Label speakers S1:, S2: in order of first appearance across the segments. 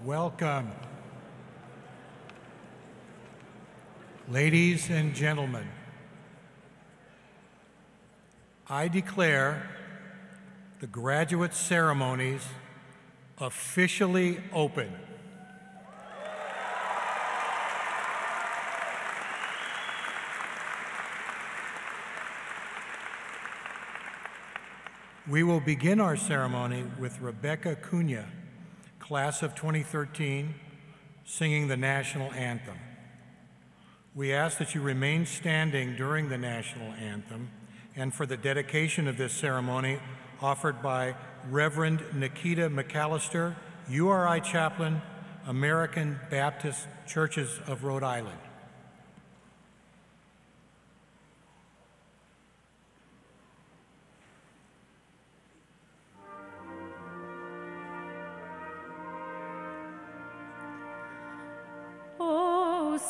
S1: Welcome. Ladies and gentlemen, I declare the graduate ceremonies officially open. We will begin our ceremony with Rebecca Cunha, class of 2013, singing the national anthem. We ask that you remain standing during the national anthem and for the dedication of this ceremony offered by Reverend Nikita McAllister, URI Chaplain, American Baptist Churches of Rhode Island.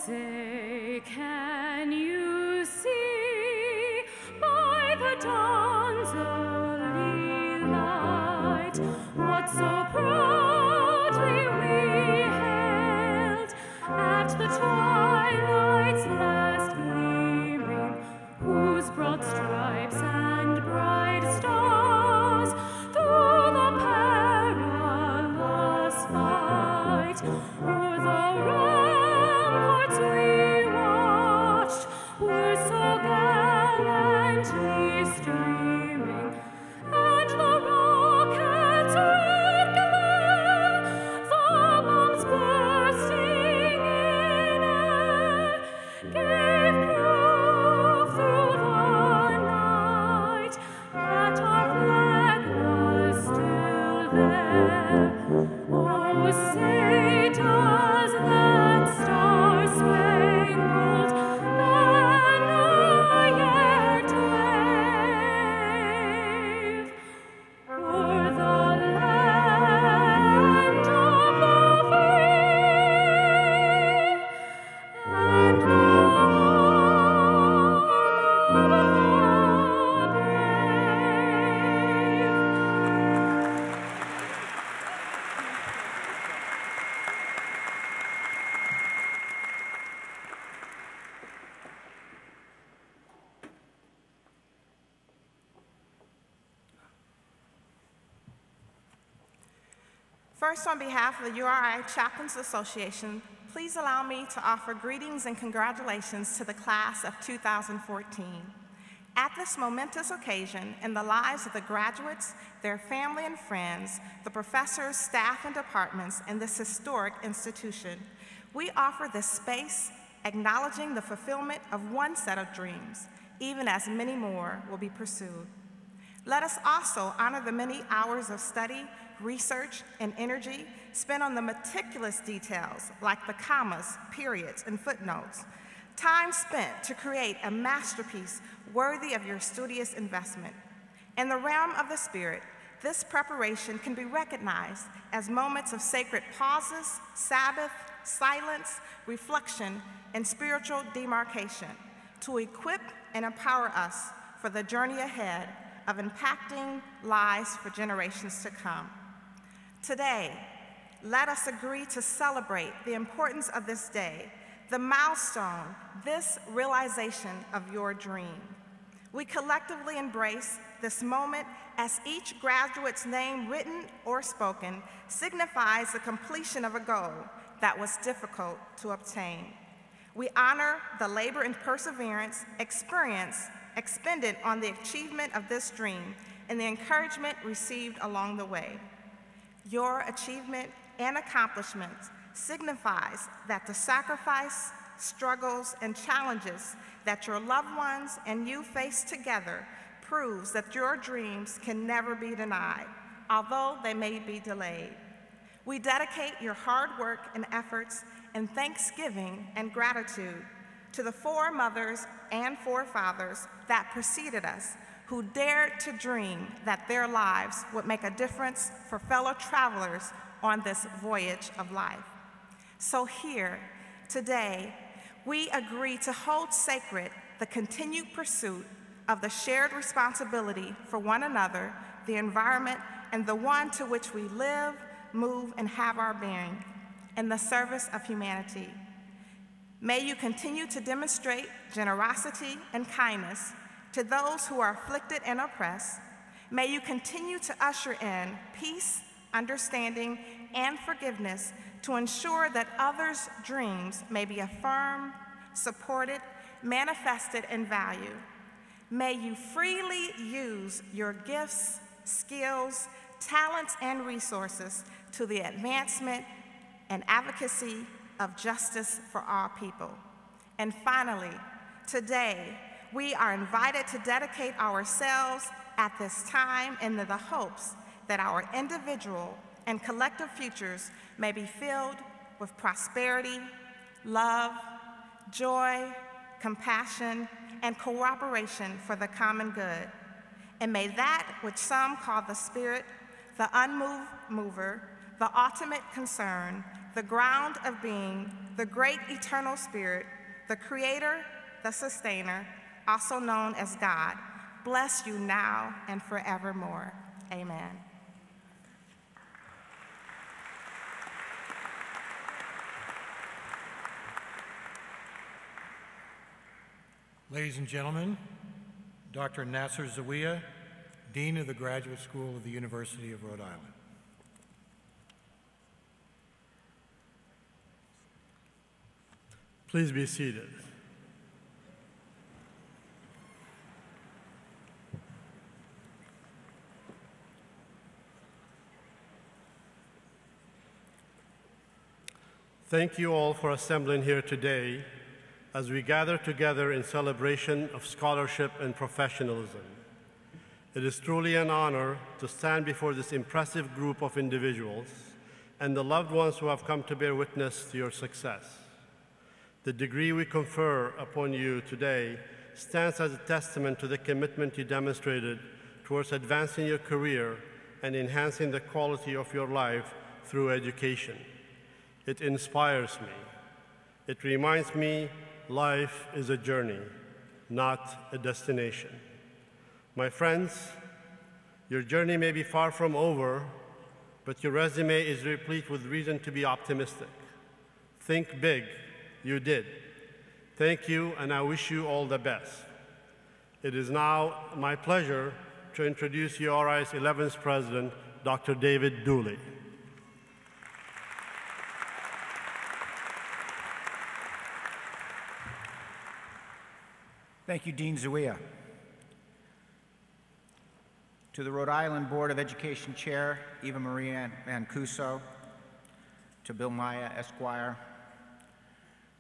S2: Say, can you see by the dawn's early light what so proudly we hailed at the twilight's last gleaming, whose broad stripes and bright stars through the perilous fight o'er the ramparts we watched were so gallantly streaming, and the rockets' red glare, the bombs bursting in air, gave proof through the night that
S3: First, on behalf of the URI Chaplains Association, please allow me to offer greetings and congratulations to the class of 2014. At this momentous occasion in the lives of the graduates, their family and friends, the professors, staff, and departments in this historic institution, we offer this space acknowledging the fulfillment of one set of dreams, even as many more will be pursued. Let us also honor the many hours of study, research, and energy spent on the meticulous details like the commas, periods, and footnotes, time spent to create a masterpiece worthy of your studious investment. In the realm of the spirit, this preparation can be recognized as moments of sacred pauses, Sabbath, silence, reflection, and spiritual demarcation to equip and empower us for the journey ahead of impacting lives for generations to come. Today, let us agree to celebrate the importance of this day, the milestone, this realization of your dream. We collectively embrace this moment as each graduate's name, written or spoken, signifies the completion of a goal that was difficult to obtain. We honor the labor and perseverance, experience expended on the achievement of this dream and the encouragement received along the way. Your achievement and accomplishments signifies that the sacrifice, struggles, and challenges that your loved ones and you face together proves that your dreams can never be denied, although they may be delayed. We dedicate your hard work and efforts in thanksgiving and gratitude to the foremothers and forefathers that preceded us, who dared to dream that their lives would make a difference for fellow travelers on this voyage of life. So here, today, we agree to hold sacred the continued pursuit of the shared responsibility for one another, the environment, and the one to which we live, move, and have our being, in the service of humanity. May you continue to demonstrate generosity and kindness to those who are afflicted and oppressed. May you continue to usher in peace, understanding, and forgiveness to ensure that others' dreams may be affirmed, supported, manifested, and valued. May you freely use your gifts, skills, talents, and resources to the advancement and advocacy of justice for all people. And finally, today, we are invited to dedicate ourselves at this time in the hopes that our individual and collective futures may be filled with prosperity, love, joy, compassion, and cooperation for the common good. And may that which some call the spirit, the unmoved mover, the ultimate concern, the ground of being, the great eternal spirit, the creator, the sustainer, also known as God, bless you now and forevermore. Amen.
S1: Ladies and gentlemen, Dr. Nasser Zawiya, Dean of the Graduate School of the University of Rhode Island.
S4: Please be seated. Thank you all for assembling here today as we gather together in celebration of scholarship and professionalism. It is truly an honor to stand before this impressive group of individuals and the loved ones who have come to bear witness to your success. The degree we confer upon you today stands as a testament to the commitment you demonstrated towards advancing your career and enhancing the quality of your life through education. It inspires me. It reminds me life is a journey, not a destination. My friends, your journey may be far from over, but your resume is replete with reason to be optimistic. Think big. You did. Thank you, and I wish you all the best. It is now my pleasure to introduce URI's 11th president, Dr. David Dooley.
S5: Thank you, Dean Zuia. To the Rhode Island Board of Education Chair, Eva Maria Mancuso, to Bill Maya, Esquire,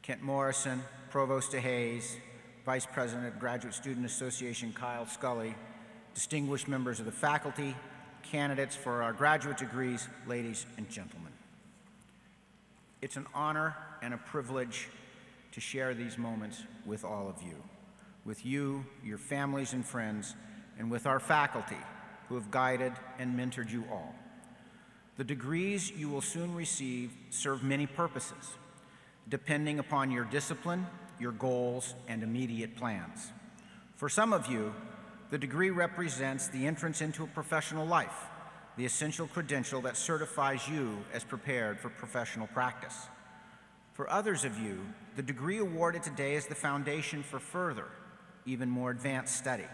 S5: Kent Morrison, Provost DeHaze, Vice President, Graduate Student Association Kyle Scully, distinguished members of the faculty, candidates for our graduate degrees, ladies and gentlemen. It's an honor and a privilege to share these moments with all of you, your families and friends, and with our faculty who have guided and mentored you all. The degrees you will soon receive serve many purposes, depending upon your discipline, your goals, and immediate plans. For some of you, the degree represents the entrance into a professional life, the essential credential that certifies you as prepared for professional practice. For others of you, the degree awarded today is the foundation for further, even more advanced study.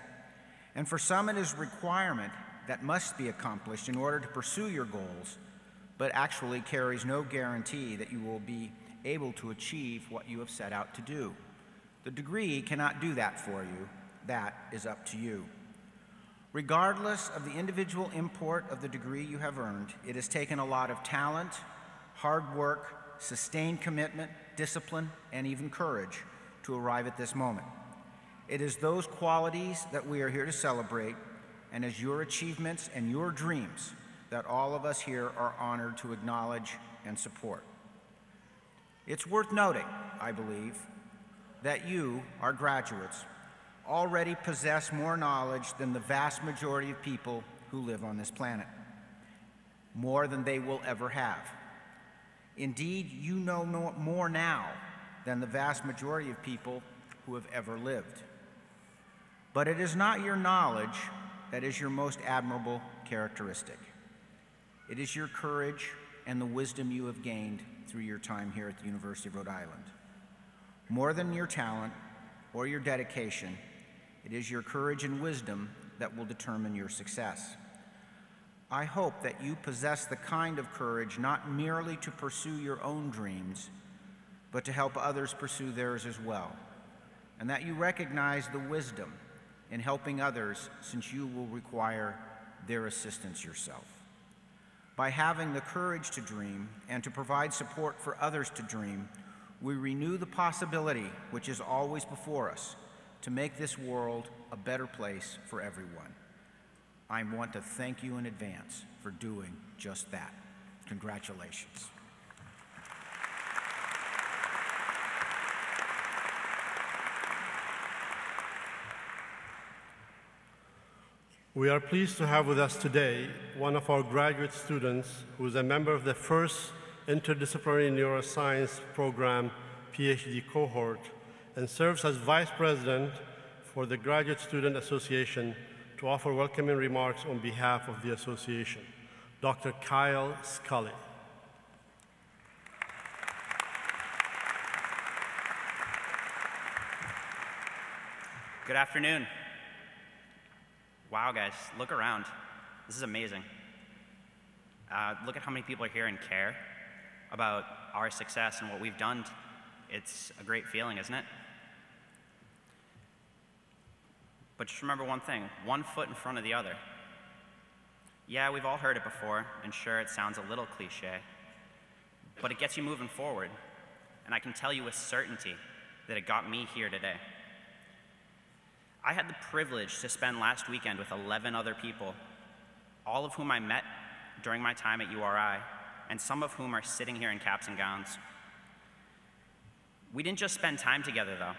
S5: And for some, it is a requirement that must be accomplished in order to pursue your goals, but actually carries no guarantee that you will be able to achieve what you have set out to do. The degree cannot do that for you. That is up to you. Regardless of the individual import of the degree you have earned, it has taken a lot of talent, hard work, sustained commitment, discipline, and even courage to arrive at this moment. It is those qualities that we are here to celebrate, and as your achievements and your dreams that all of us here are honored to acknowledge and support. It's worth noting, I believe, that you, our graduates, already possess more knowledge than the vast majority of people who live on this planet, more than they will ever have. Indeed, you know more now than the vast majority of people who have ever lived. But it is not your knowledge that is your most admirable characteristic. It is your courage and the wisdom you have gained through your time here at the University of Rhode Island. More than your talent or your dedication, it is your courage and wisdom that will determine your success. I hope that you possess the kind of courage not merely to pursue your own dreams, but to help others pursue theirs as well, and that you recognize the wisdom in helping others, since you will require their assistance yourself. By having the courage to dream and to provide support for others to dream, we renew the possibility, which is always before us, to make this world a better place for everyone. I want to thank you in advance for doing just that. Congratulations.
S4: We are pleased to have with us today one of our graduate students who is a member of the first interdisciplinary neuroscience program PhD cohort and serves as Vice President for the Graduate Student Association to offer welcoming remarks on behalf of the association, Dr. Kyle Scully.
S6: Good afternoon. Wow, guys, look around. This is amazing. Look at how many people are here and care about our success and what we've done. It's a great feeling, isn't it? But just remember one thing, one foot in front of the other. Yeah, we've all heard it before, and sure, it sounds a little cliche, but it gets you moving forward, and I can tell you with certainty that it got me here today. I had the privilege to spend last weekend with 11 other people, all of whom I met during my time at URI, and some of whom are sitting here in caps and gowns. We didn't just spend time together, though.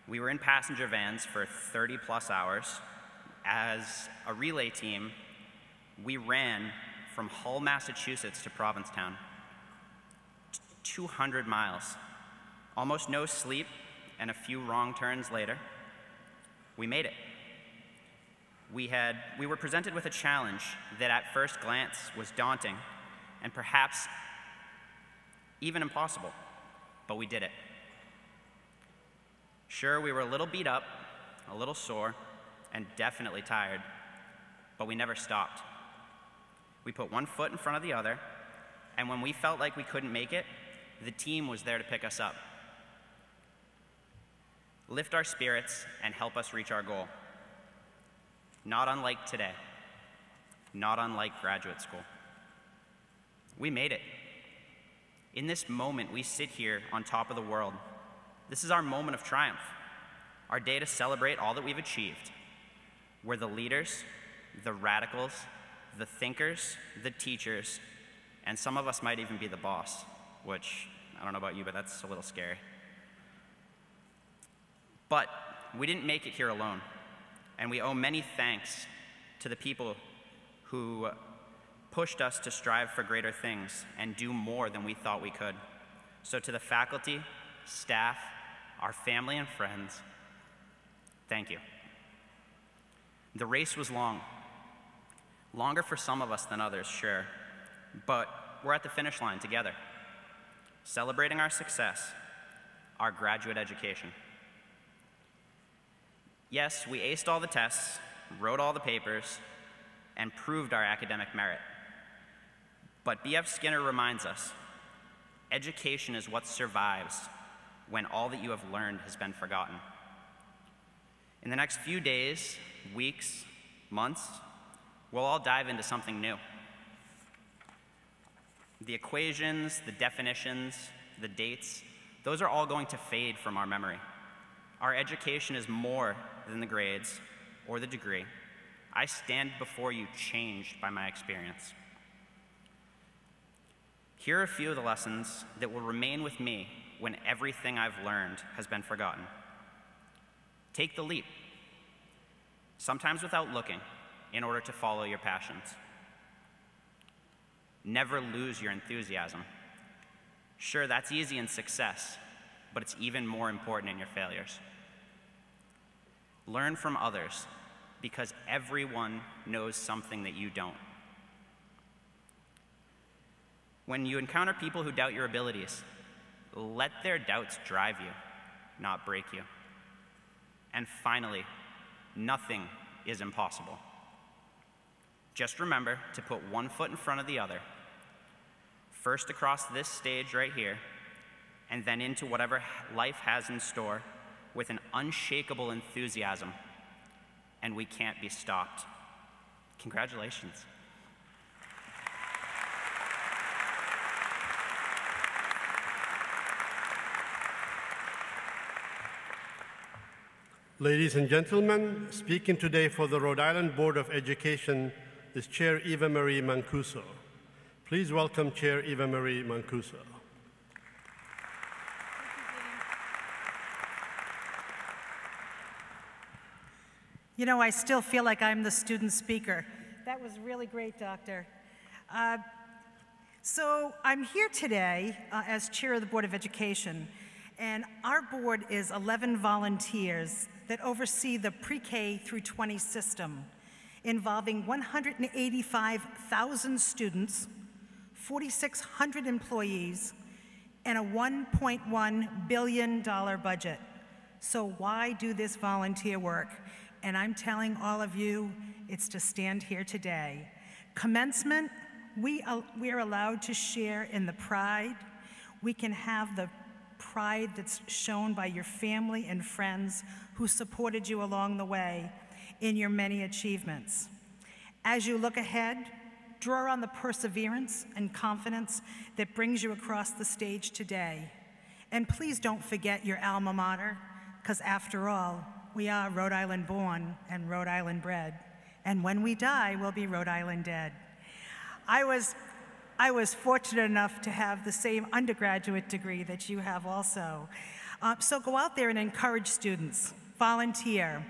S6: We were in passenger vans for 30-plus hours. As a relay team, we ran from Hull, Massachusetts to Provincetown, 200 miles, almost no sleep, and a few wrong turns later. We made it. We were presented with a challenge that at first glance was daunting and perhaps even impossible, but we did it. Sure, we were a little beat up, a little sore, and definitely tired, but we never stopped. We put one foot in front of the other, and when we felt like we couldn't make it, the team was there to pick us up. lift our spirits, and help us reach our goal. Not unlike today, not unlike graduate school. We made it. In this moment, we sit here on top of the world. This is our moment of triumph, our day to celebrate all that we've achieved. We're the leaders, the radicals, the thinkers, the teachers, and some of us might even be the boss, which I don't know about you, but that's a little scary. But we didn't make it here alone, and we owe many thanks to the people who pushed us to strive for greater things and do more than we thought we could. So to the faculty, staff, our family and friends, thank you. The race was long. Longer for some of us than others, sure, but we're at the finish line together, celebrating our success, our graduate education. Yes, we aced all the tests, wrote all the papers, and proved our academic merit. But B.F. Skinner reminds us, education is what survives when all that you have learned has been forgotten. In the next few days, weeks, months, we'll all dive into something new. The equations, the definitions, the dates, those are all going to fade from our memory. Our education is more than the grades or the degree. I stand before you changed by my experience. Here are a few of the lessons that will remain with me when everything I've learned has been forgotten. Take the leap, sometimes without looking, in order to follow your passions. Never lose your enthusiasm. Sure, that's easy in success, but it's even more important in your failures. Learn from others, because everyone knows something that you don't. When you encounter people who doubt your abilities, let their doubts drive you, not break you. And finally, nothing is impossible. Just remember to put one foot in front of the other, first across this stage right here, and then into whatever life has in store with an unshakable enthusiasm, and we can't be stopped. Congratulations.
S4: Ladies and gentlemen, speaking today for the Rhode Island Board of Education is Chair Eva Marie Mancuso. Please welcome Chair Eva Marie Mancuso.
S7: You know, I still feel like I'm the student speaker. That was really great, Doctor. So I'm here today as chair of the Board of Education, and our board is 11 volunteers that oversee the pre-K through 20 system, involving 185,000 students, 4,600 employees, and a $1.1 billion budget. So why do this volunteer work? And I'm telling all of you, it's to stand here today. Commencement, we are allowed to share in the pride. We can have the pride that's shown by your family and friends who supported you along the way in your many achievements. As you look ahead, draw on the perseverance and confidence that brings you across the stage today. And please don't forget your alma mater, because after all, we are Rhode Island born and Rhode Island bred. And when we die, we'll be Rhode Island dead. I was fortunate enough to have the same undergraduate degree that you have also. So go out there and encourage students, volunteer.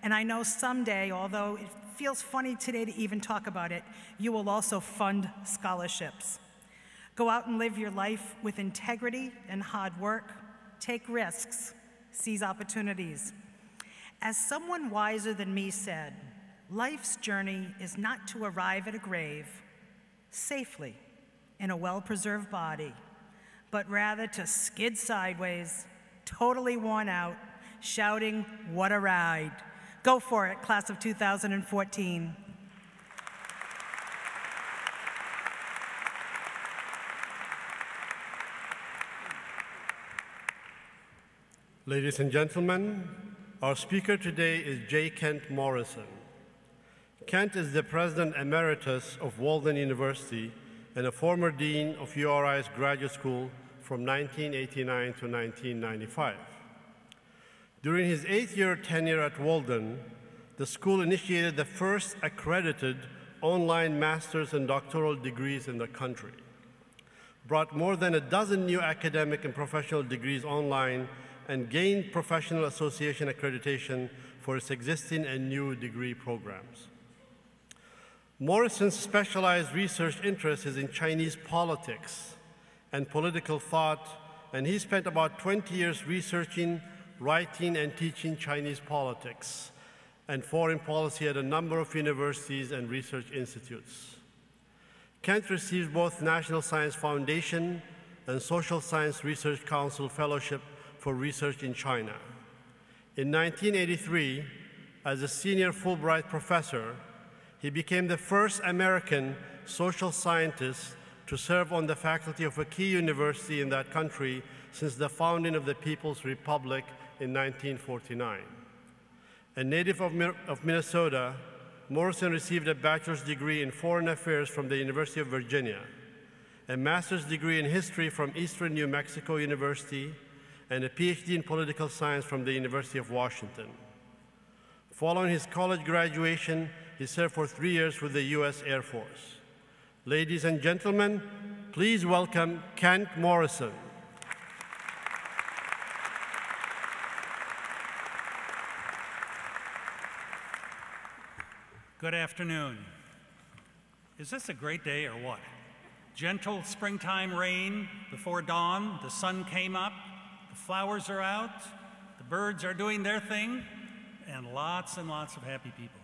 S7: And I know someday, although it feels funny today to even talk about it, you will also fund scholarships. Go out and live your life with integrity and hard work. Take risks, seize opportunities. As someone wiser than me said, life's journey is not to arrive at a grave safely in a well-preserved body, but rather to skid sideways, totally worn out, shouting, "What a ride." Go for it, class of 2014.
S4: Ladies and gentlemen, our speaker today is J. Kent Morrison. Kent is the President Emeritus of Walden University and a former Dean of URI's graduate school from 1989 to 1995. During his 8-year tenure at Walden, the school initiated the first accredited online master's and doctoral degrees in the country, brought more than a dozen new academic and professional degrees online, and gained professional association accreditation for its existing and new degree programs. Morrison's specialized research interest is in Chinese politics and political thought, and he spent about 20 years researching, writing, and teaching Chinese politics and foreign policy at a number of universities and research institutes. Kent receives both National Science Foundation and Social Science Research Council Fellowship for research in China. In 1983, as a senior Fulbright professor, he became the first American social scientist to serve on the faculty of a key university in that country since the founding of the People's Republic in 1949. A native of Minnesota, Morrison received a bachelor's degree in foreign affairs from the University of Virginia, a master's degree in history from Eastern New Mexico University, and a PhD in political science from the University of Washington. Following his college graduation, he served for 3 years with the U.S. Air Force. Ladies and gentlemen, please welcome Kent Morrison.
S8: Good afternoon. Is this a great day or what? Gentle springtime rain before dawn, the sun came up, the flowers are out, the birds are doing their thing, and lots of happy people.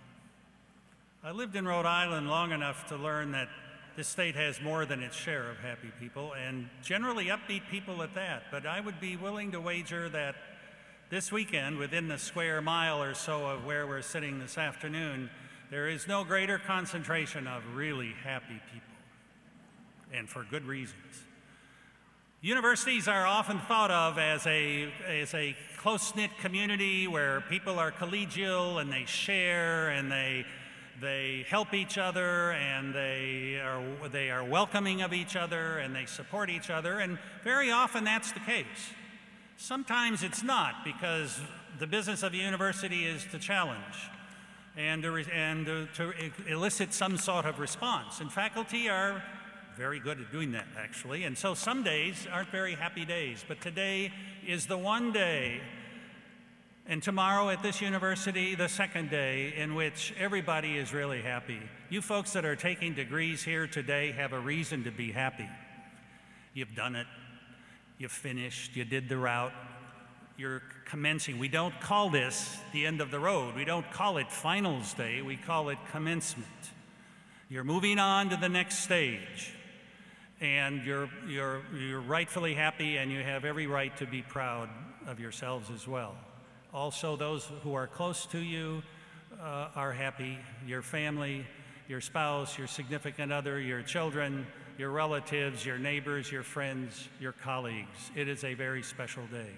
S8: I lived in Rhode Island long enough to learn that this state has more than its share of happy people, and generally upbeat people at that, but I would be willing to wager that this weekend, within the square mile or so of where we're sitting this afternoon, there is no greater concentration of really happy people, and for good reasons. Universities are often thought of as a close-knit community where people are collegial and they share and they help each other and they are welcoming of each other and they support each other, and very often that's the case. Sometimes it's not, because the business of a university is to challenge and to elicit some sort of response. And faculty are very good at doing that, actually. And so some days aren't very happy days, but today is the one day, and tomorrow at this university, the second day, in which everybody is really happy. You folks that are taking degrees here today have a reason to be happy. You've done it. You've finished. You did the route. You're commencing. We don't call this the end of the road. We don't call it finals day. We call it commencement. You're moving on to the next stage, and you're rightfully happy, and you have every right to be proud of yourselves as well. Also, those who are close to you are happy. Your family, your spouse, your significant other, your children, your relatives, your neighbors, your friends, your colleagues. It is a very special day.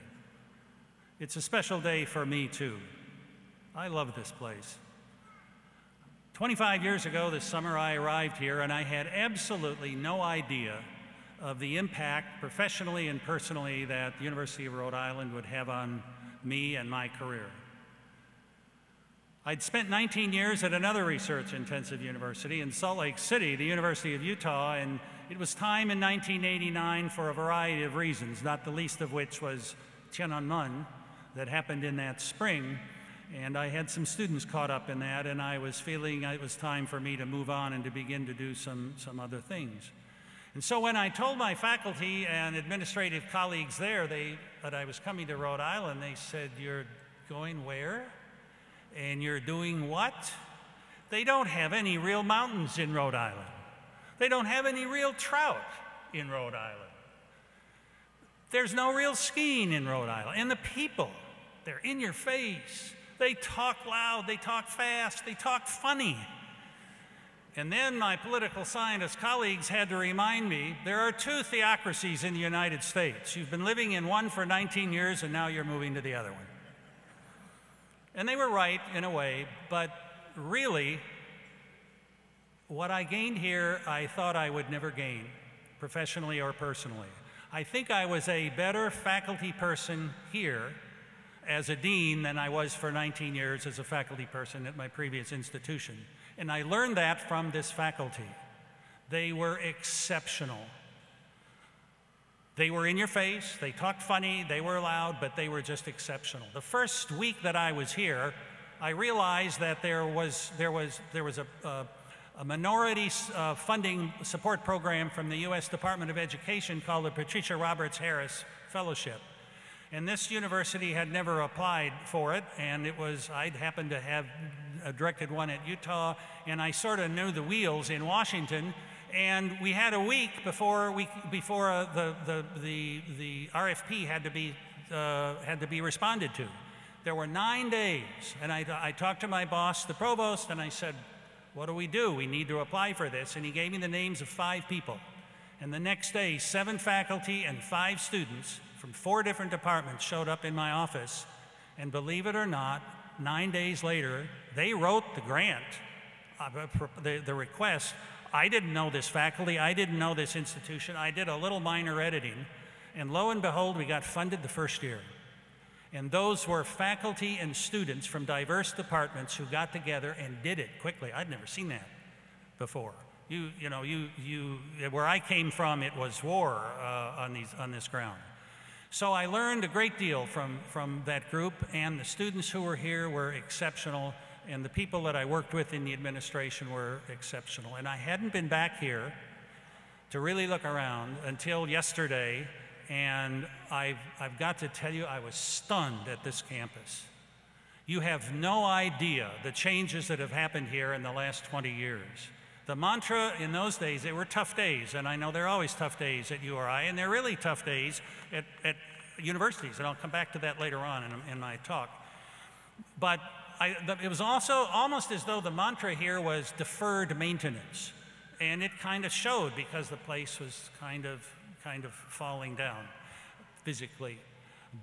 S8: It's a special day for me, too. I love this place. 25 years ago this summer, I arrived here, and I had absolutely no idea of the impact, professionally and personally, that the University of Rhode Island would have on me and my career. I'd spent 19 years at another research-intensive university in Salt Lake City, the University of Utah, and it was time in 1989 for a variety of reasons, not the least of which was Tiananmen that happened in that spring. And I had some students caught up in that, and I was feeling it was time for me to move on and to begin to do some other things. And so when I told my faculty and administrative colleagues there that I was coming to Rhode Island, they said, "You're going where? And you're doing what?" They don't have any real mountains in Rhode Island. They don't have any real trout in Rhode Island. There's no real skiing in Rhode Island. And the people, they're in your face. They talk loud, they talk fast, they talk funny. And then my political scientist colleagues had to remind me there are two theocracies in the United States. You've been living in one for 19 years, and now you're moving to the other one. And they were right in a way, but really, what I gained here, I thought I would never gain, professionally or personally. I think I was a better faculty person here as a dean than I was for 19 years as a faculty person at my previous institution. And I learned that from this faculty. They were exceptional. They were in your face, they talked funny, they were loud, but they were just exceptional. The first week that I was here, I realized that there was a minority funding support program from the U.S. Department of Education called the Patricia Roberts Harris Fellowship. And this university had never applied for it, and I'd happened to have directed one at Utah, and I sort of knew the wheels in Washington. And we had a week before the RFP had to be responded to. There were 9 days, and I talked to my boss, the provost, and I said, "What do? We need to apply for this." And he gave me the names of 5 people. And the next day, 7 faculty and 5 students from 4 different departments showed up in my office. And believe it or not, 9 days later, they wrote the grant, the request. I didn't know this faculty, I didn't know this institution. I did a little minor editing, and lo and behold, we got funded the first year. And those were faculty and students from diverse departments who got together and did it quickly. I'd never seen that before. Where I came from, it was war on this ground. So I learned a great deal from that group, and the students who were here were exceptional, and the people that I worked with in the administration were exceptional. And I hadn't been back here to really look around until yesterday, and I've got to tell you, I was stunned at this campus. You have no idea the changes that have happened here in the last 20 years. The mantra in those days, they were tough days, and I know they're always tough days at URI, and they're really tough days at universities, and I'll come back to that later on in my talk. But it was also almost as though the mantra here was deferred maintenance, and it kind of showed because the place was kind of falling down physically.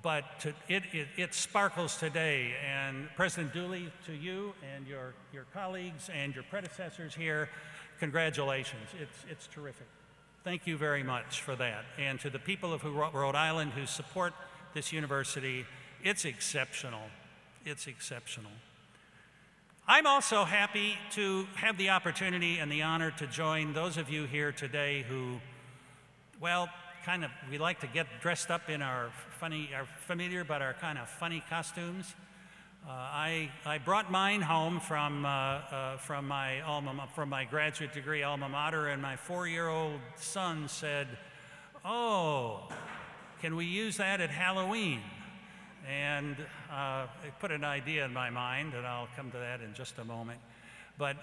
S8: But it sparkles today, and President Dooley, to you and your colleagues and your predecessors here, congratulations. It's terrific. Thank you very much for that. And to the people of Rhode Island who support this university, it's exceptional. It's exceptional. I'm also happy to have the opportunity and the honor to join those of you here today who, well, we like to get dressed up in our familiar but our kind of funny costumes. I brought mine home from my graduate degree alma mater, and my 4-year-old son said, "Oh, can we use that at Halloween?" And it put an idea in my mind, and I'll come to that in just a moment. But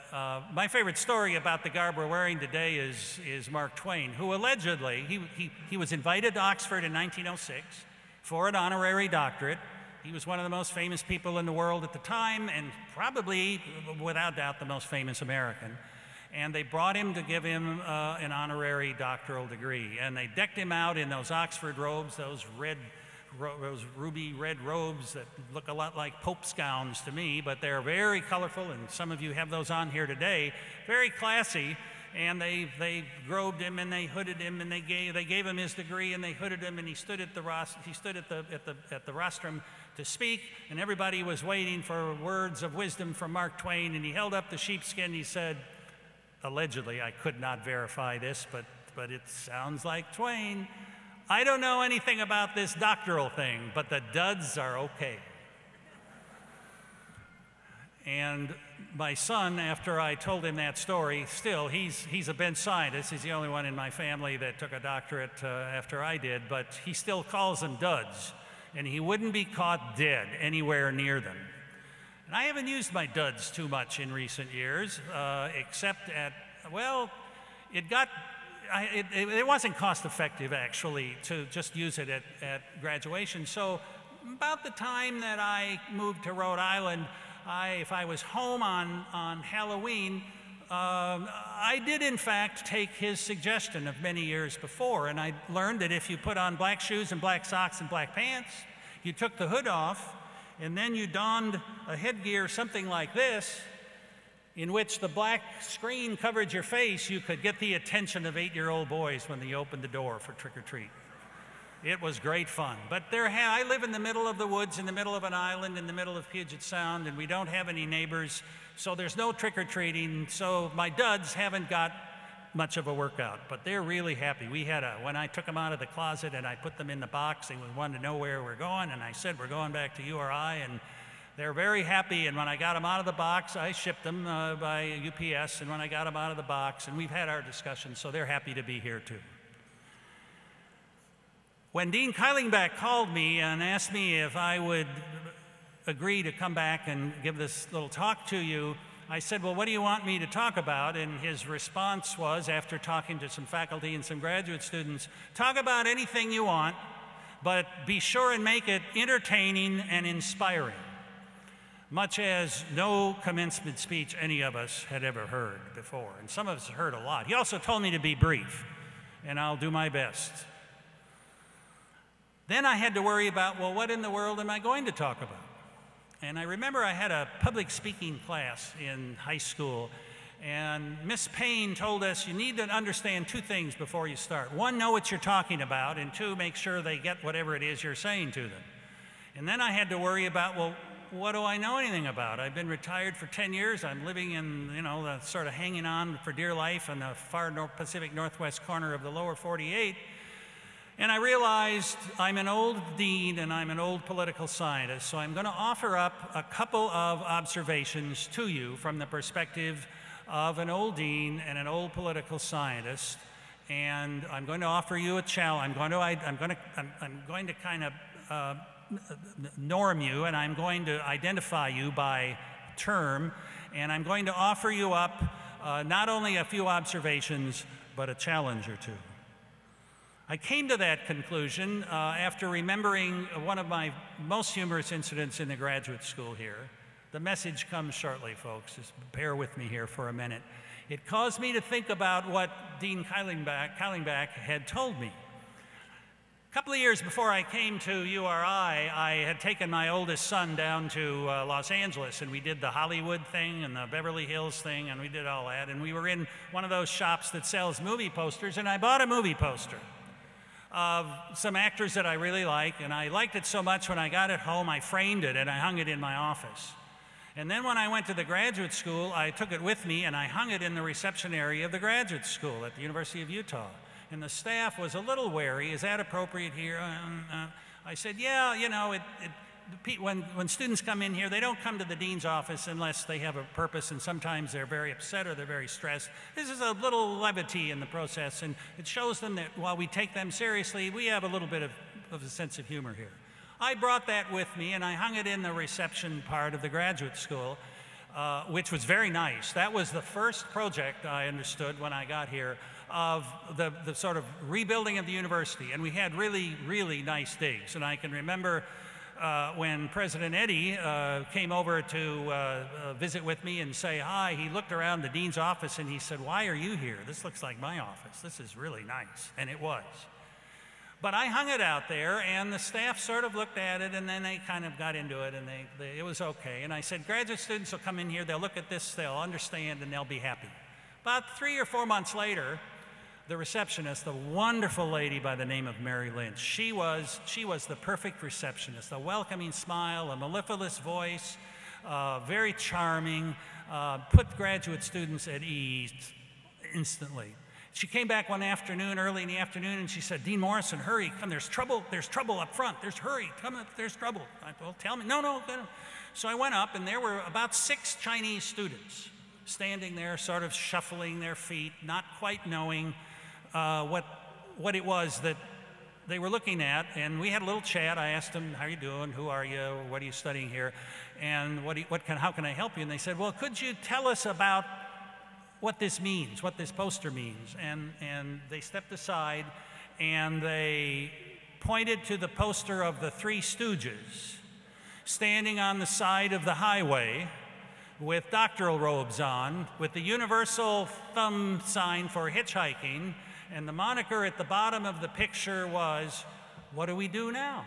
S8: my favorite story about the garb we're wearing today is Mark Twain, who allegedly, he was invited to Oxford in 1906 for an honorary doctorate. He was one of the most famous people in the world at the time, and probably, without doubt, the most famous American. And they brought him to give him an honorary doctoral degree. And they decked him out in those Oxford robes, those ruby red robes that look a lot like Pope's gowns to me, but they're very colorful, and some of you have those on here today. Very classy. And they robed him and they hooded him, and they gave him his degree, and they hooded him, and he stood at the rostrum to speak, and everybody was waiting for words of wisdom from Mark Twain, and he held up the sheepskin. He said, allegedly, I could not verify this, but it sounds like Twain, "I don't know anything about this doctoral thing, but the duds are okay." And my son, after I told him that story, still, he's a bench scientist. He's the only one in my family that took a doctorate after I did, but he still calls them duds. And he wouldn't be caught dead anywhere near them. And I haven't used my duds too much in recent years, except at, well, it wasn't cost effective, actually, to just use it at graduation. So about the time that I moved to Rhode Island, if I was home on Halloween, I did, in fact, take his suggestion of many years before, and I learned that if you put on black shoes and black socks and black pants, you took the hood off, and then you donned a headgear something like this, in which the black screen covered your face, you could get the attention of 8-year-old boys when they opened the door for trick-or-treat. It was great fun. But I live in the middle of the woods, in the middle of an island, in the middle of Puget Sound, and we don't have any neighbors, so there's no trick-or-treating, so my duds haven't got much of a workout, but they're really happy. When I took them out of the closet and I put them in the box, and we wanted to know where we're going, and I said, we're going back to URI, and they're very happy, and when I got them out of the box, I shipped them by UPS, and when I got them out of the box, and we've had our discussions, so they're happy to be here too. When Dean Keilingback called me and asked me if I would agree to come back and give this little talk to you, I said, well, what do you want me to talk about? And his response was, after talking to some faculty and some graduate students, talk about anything you want, but be sure and make it entertaining and inspiring, much as no commencement speech any of us had ever heard before. And some of us heard a lot. He also told me to be brief, and I'll do my best. Then I had to worry about, well, what in the world am I going to talk about? And I remember I had a public speaking class in high school, and Miss Payne told us you need to understand 2 things before you start. 1, know what you're talking about, and 2, make sure they get whatever it is you're saying to them. And then I had to worry about, well, what do I know anything about? I've been retired for 10 years. I'm living in, the sort of hanging on for dear life in the far Pacific Northwest corner of the lower 48. And I realized I'm an old dean and I'm an old political scientist, so I'm going to offer up a couple of observations to you from the perspective of an old dean and an old political scientist. And I'm going to offer you a challenge. I'm going to kind of norm you, and I'm going to identify you by term, and I'm going to offer you up not only a few observations, but a challenge or two. I came to that conclusion after remembering one of my most humorous incidents in the graduate school here. The message comes shortly, folks. Just bear with me here for a minute. It caused me to think about what Dean Keilingback had told me. A couple of years before I came to URI, I had taken my oldest son down to Los Angeles, and we did the Hollywood thing and the Beverly Hills thing, and we did all that. And we were in one of those shops that sells movie posters, and I bought a movie poster of some actors that I really like, and I liked it so much when I got it home, I framed it and I hung it in my office. And then when I went to the graduate school, I took it with me and I hung it in the reception area of the graduate school at the University of Utah. And the staff was a little wary, is that appropriate here? I said, yeah, when students come in here, they don't come to the dean's office unless they have a purpose, and sometimes they're very upset or they're very stressed. This is a little levity in the process, and it shows them that while we take them seriously, we have a little bit of a sense of humor here. I brought that with me, and I hung it in the reception part of the graduate school, which was very nice. That was the first project, I understood when I got here, of the sort of rebuilding of the university, and we had really, really nice digs. And I can remember when President Eddy came over to visit with me and say hi, he looked around the dean's office and he said, "Why are you here? This looks like my office. This is really nice." And it was. But I hung it out there, and the staff sort of looked at it, and then they kind of got into it, and it was okay. And I said, graduate students will come in here, they'll look at this, they'll understand, and they'll be happy. About 3 or 4 months later, the receptionist, a wonderful lady by the name of Mary Lynch, she was the perfect receptionist, a welcoming smile, a mellifluous voice, very charming, put graduate students at ease instantly. She came back one afternoon, early in the afternoon, and she said, "Dean Morrison, hurry, come, there's trouble up front, hurry, come up, there's trouble." Well, tell me, no. So I went up, and there were about 6 Chinese students standing there, sort of shuffling their feet, not quite knowing what it was that they were looking at. And we had a little chat. I asked them, "How are you doing? Who are you? What are you studying here? And how can I help you?" And they said, "Well, could you tell us about what this means, what this poster means?" And they stepped aside and they pointed to the poster of the Three Stooges standing on the side of the highway with doctoral robes on, with the universal thumb sign for hitchhiking, and the moniker at the bottom of the picture was, "What do we do now?"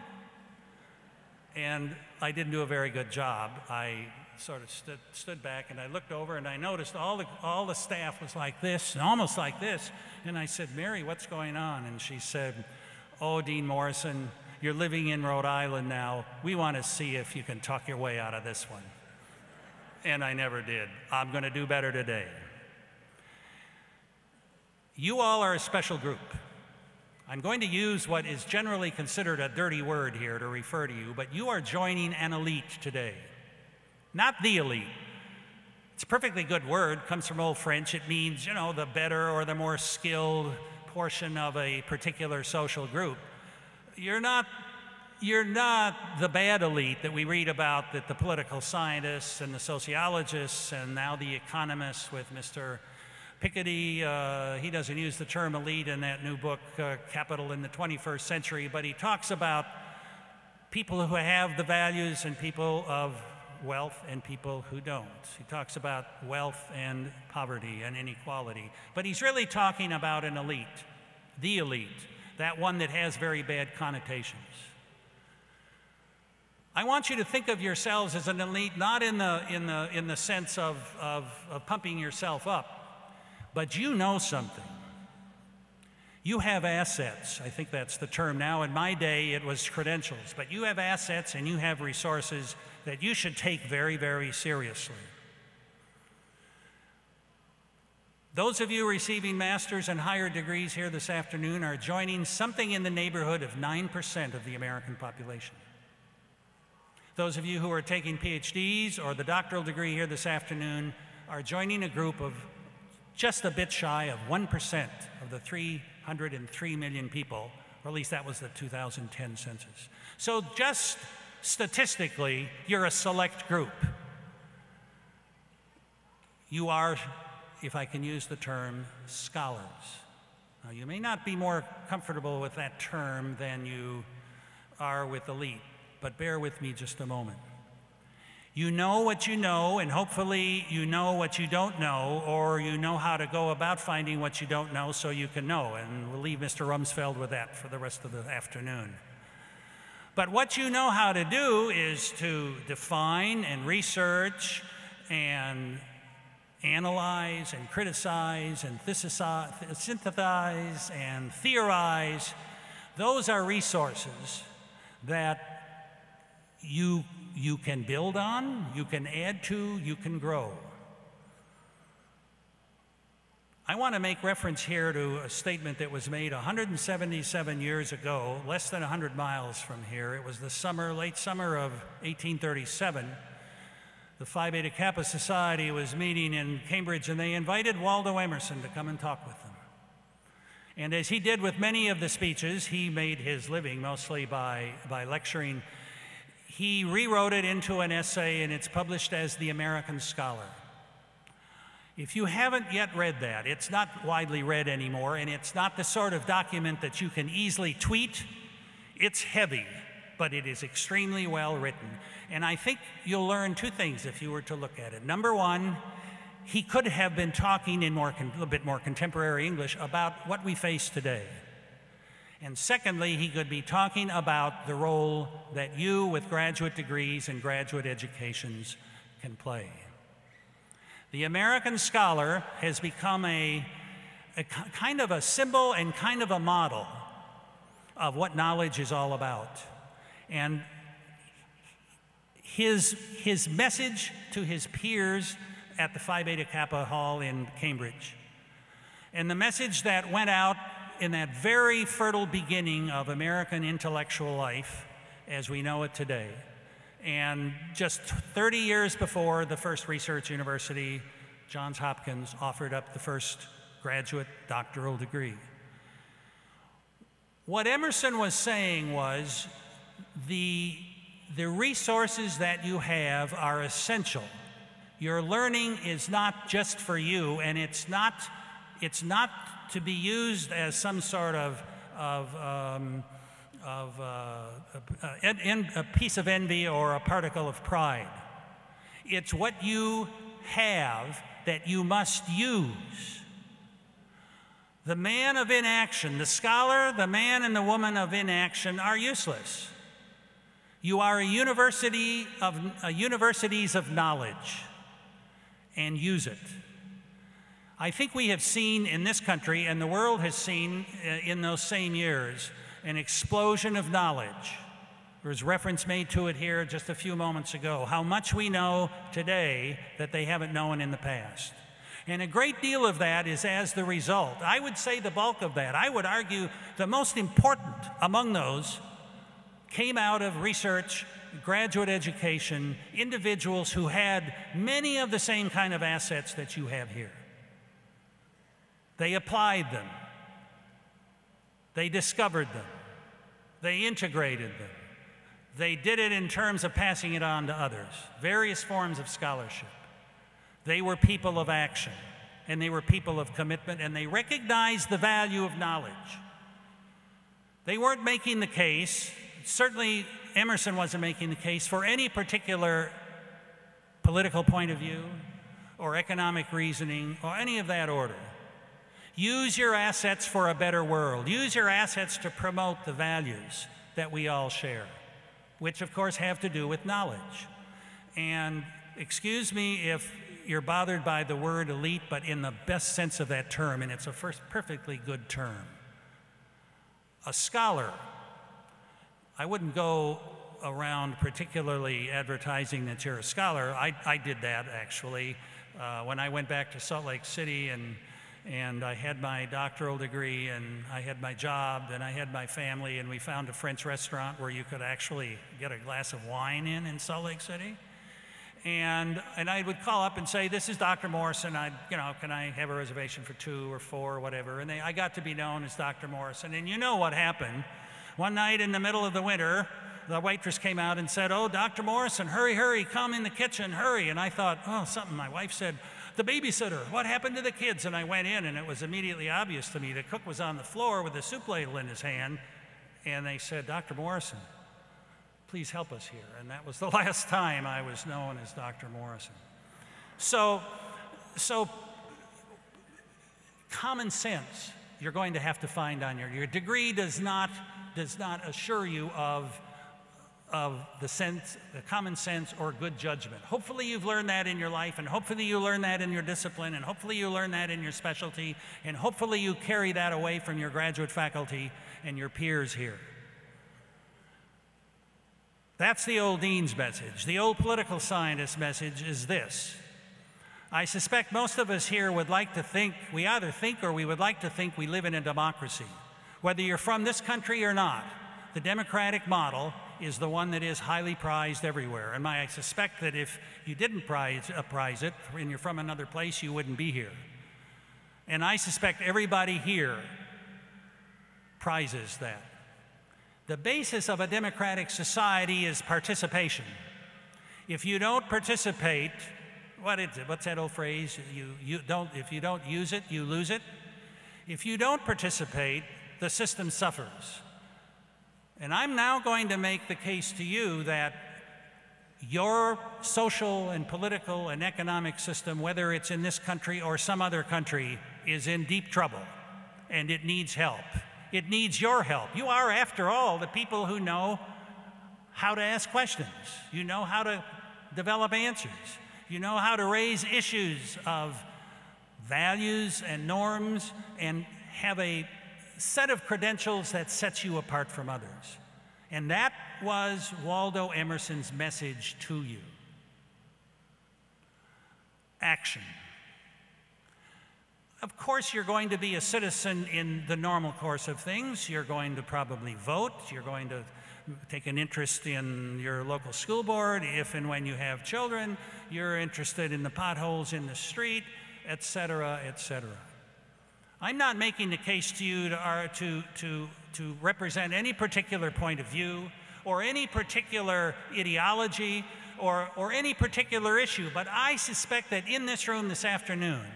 S8: And I didn't do a very good job. I sort of stood back and I looked over and I noticed all the staff was like this, almost like this. And I said, "Mary, what's going on?" And she said, "Oh, Dean Morrison, you're living in Rhode Island now. We want to see if you can talk your way out of this one." And I never did. I'm going to do better today. You all are a special group. I'm going to use what is generally considered a dirty word here to refer to you, but you are joining an elite today. Not the elite. It's a perfectly good word, comes from Old French. It means, you know, the better or the more skilled portion of a particular social group. You're not the bad elite that we read about, that the political scientists and the sociologists and now the economists with Mr. Piketty. He doesn't use the term elite in that new book, Capital in the 21st Century, but he talks about people who have the values and people of wealth and people who don't. He talks about wealth and poverty and inequality. But he's really talking about an elite, the elite, that one that has very bad connotations. I want you to think of yourselves as an elite, not in the sense of pumping yourself up, but you know something. You have assets. I think that's the term now. In my day, it was credentials. But you have assets and you have resources that you should take very, very seriously. Those of you receiving master's and higher degrees here this afternoon are joining something in the neighborhood of 9% of the American population. Those of you who are taking PhDs or the doctoral degree here this afternoon are joining a group of just a bit shy of 1% of the 303 million people, or at least that was the 2010 census. So just statistically, you're a select group. You are, if I can use the term, scholars. Now, you may not be more comfortable with that term than you are with elite, but bear with me just a moment. You know what you know, and hopefully you know what you don't know, or you know how to go about finding what you don't know so you can know. And we'll leave Mr. Rumsfeld with that for the rest of the afternoon. But what you know how to do is to define and research and analyze and criticize and synthesize and theorize. Those are resources that you can build on, you can add to, you can grow. I want to make reference here to a statement that was made 177 years ago, less than 100 miles from here. It was the late summer of 1837. The Phi Beta Kappa Society was meeting in Cambridge, and they invited Waldo Emerson to come and talk with them. And as he did with many of the speeches, he made his living mostly by lecturing. He rewrote it into an essay, and it's published as The American Scholar. If you haven't yet read that, it's not widely read anymore, and it's not the sort of document that you can easily tweet. It's heavy, but it is extremely well written. And I think you'll learn two things if you were to look at it. Number one, he could have been talking in a little bit more contemporary English about what we face today. And secondly, he could be talking about the role that you with graduate degrees and graduate educations can play. The American Scholar has become a kind of a symbol and kind of a model of what knowledge is all about. And his message to his peers at the Phi Beta Kappa Hall in Cambridge, and the message that went out in that very fertile beginning of American intellectual life as we know it today. And just 30 years before the first research university, Johns Hopkins, offered up the first graduate doctoral degree. What Emerson was saying was the resources that you have are essential. Your learning is not just for you, and it's not to be used as some sort of a piece of envy or a particle of pride. It's what you have that you must use. The man of inaction, the scholar, the man and the woman of inaction are useless. You are universities of knowledge, and use it. I think we have seen in this country, and the world has seen in those same years, an explosion of knowledge. There was reference made to it here just a few moments ago, how much we know today that they haven't known in the past. And a great deal of that is as the result. I would say the bulk of that. I would argue the most important among those came out of research, graduate education, individuals who had many of the same kind of assets that you have here. They applied them. They discovered them. They integrated them. They did it in terms of passing it on to others, various forms of scholarship. They were people of action, and they were people of commitment, and they recognized the value of knowledge. They weren't making the case, certainly Emerson wasn't making the case for any particular political point of view or economic reasoning or any of that order. Use your assets for a better world. Use your assets to promote the values that we all share, which of course have to do with knowledge. And excuse me if you're bothered by the word elite, but in the best sense of that term, and it's a perfectly good term. A scholar, I wouldn't go around particularly advertising that you're a scholar. I did that actually when I went back to Salt Lake City, and I had my doctoral degree, and I had my job, and I had my family, and we found a French restaurant where you could actually get a glass of wine in Salt Lake City. And I would call up and say, this is Dr. Morrison, can I have a reservation for 2 or 4 or whatever? And I got to be known as Dr. Morrison. And you know what happened. One night in the middle of the winter, the waitress came out and said, oh, Dr. Morrison, hurry, hurry, come in the kitchen, hurry. And I thought, oh, something. My wife said, the babysitter, what happened to the kids? And I went in, and it was immediately obvious to me. The cook was on the floor with a soup ladle in his hand, and they said, Dr. Morrison, please help us here. And that was the last time I was known as Dr. Morrison. So common sense you're going to have to find on your degree does not assure you of the common sense or good judgment. Hopefully you've learned that in your life, and hopefully you learn that in your discipline, and hopefully you learn that in your specialty, and hopefully you carry that away from your graduate faculty and your peers here. That's the old dean's message. The old political scientist message is this. I suspect most of us here would like to think, we either think or we would like to think we live in a democracy. Whether you're from this country or not, the democratic model is the one that is highly prized everywhere. And I suspect that if you didn't prize it and you're from another place, you wouldn't be here. And I suspect everybody here prizes that. The basis of a democratic society is participation. If you don't participate, what is it? What's that old phrase? If you don't use it, you lose it. If you don't participate, the system suffers. And I'm now going to make the case to you that your social and political and economic system, whether it's in this country or some other country, is in deep trouble, and it needs help. It needs your help. You are, after all, the people who know how to ask questions. You know how to develop answers. You know how to raise issues of values and norms and have a set of credentials that sets you apart from others. And that was Waldo Emerson's message to you. Action. Of course, you're going to be a citizen in the normal course of things. You're going to probably vote. You're going to take an interest in your local school board. If and when you have children, you're interested in the potholes in the street, et cetera, et cetera. I'm not making the case to you to represent any particular point of view or any particular ideology or any particular issue, but I suspect that in this room this afternoon,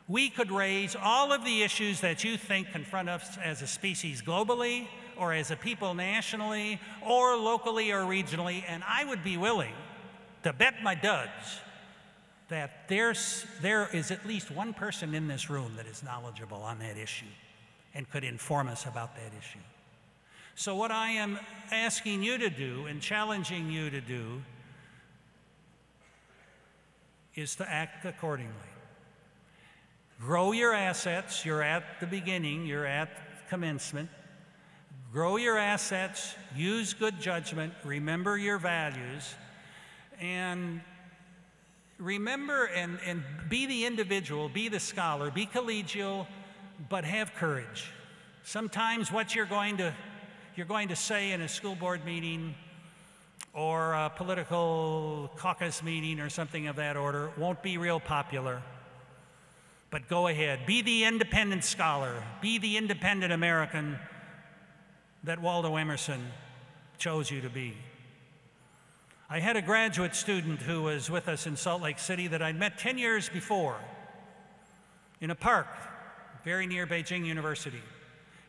S8: we could raise all of the issues that you think confront us as a species globally or as a people nationally or locally or regionally, and I would be willing to bet my duds that there is at least one person in this room that is knowledgeable on that issue and could inform us about that issue. So what I am asking you to do and challenging you to do is to act accordingly. Grow your assets. You're at the beginning. You're at commencement. Grow your assets. Use good judgment. Remember your values. And remember and be the individual, be the scholar, be collegial, but have courage. Sometimes what you're going to say in a school board meeting or a political caucus meeting or something of that order won't be real popular. But go ahead. Be the independent scholar. Be the independent American that Waldo Emerson chose you to be. I had a graduate student who was with us in Salt Lake City that I'd met 10 years before in a park very near Beijing University.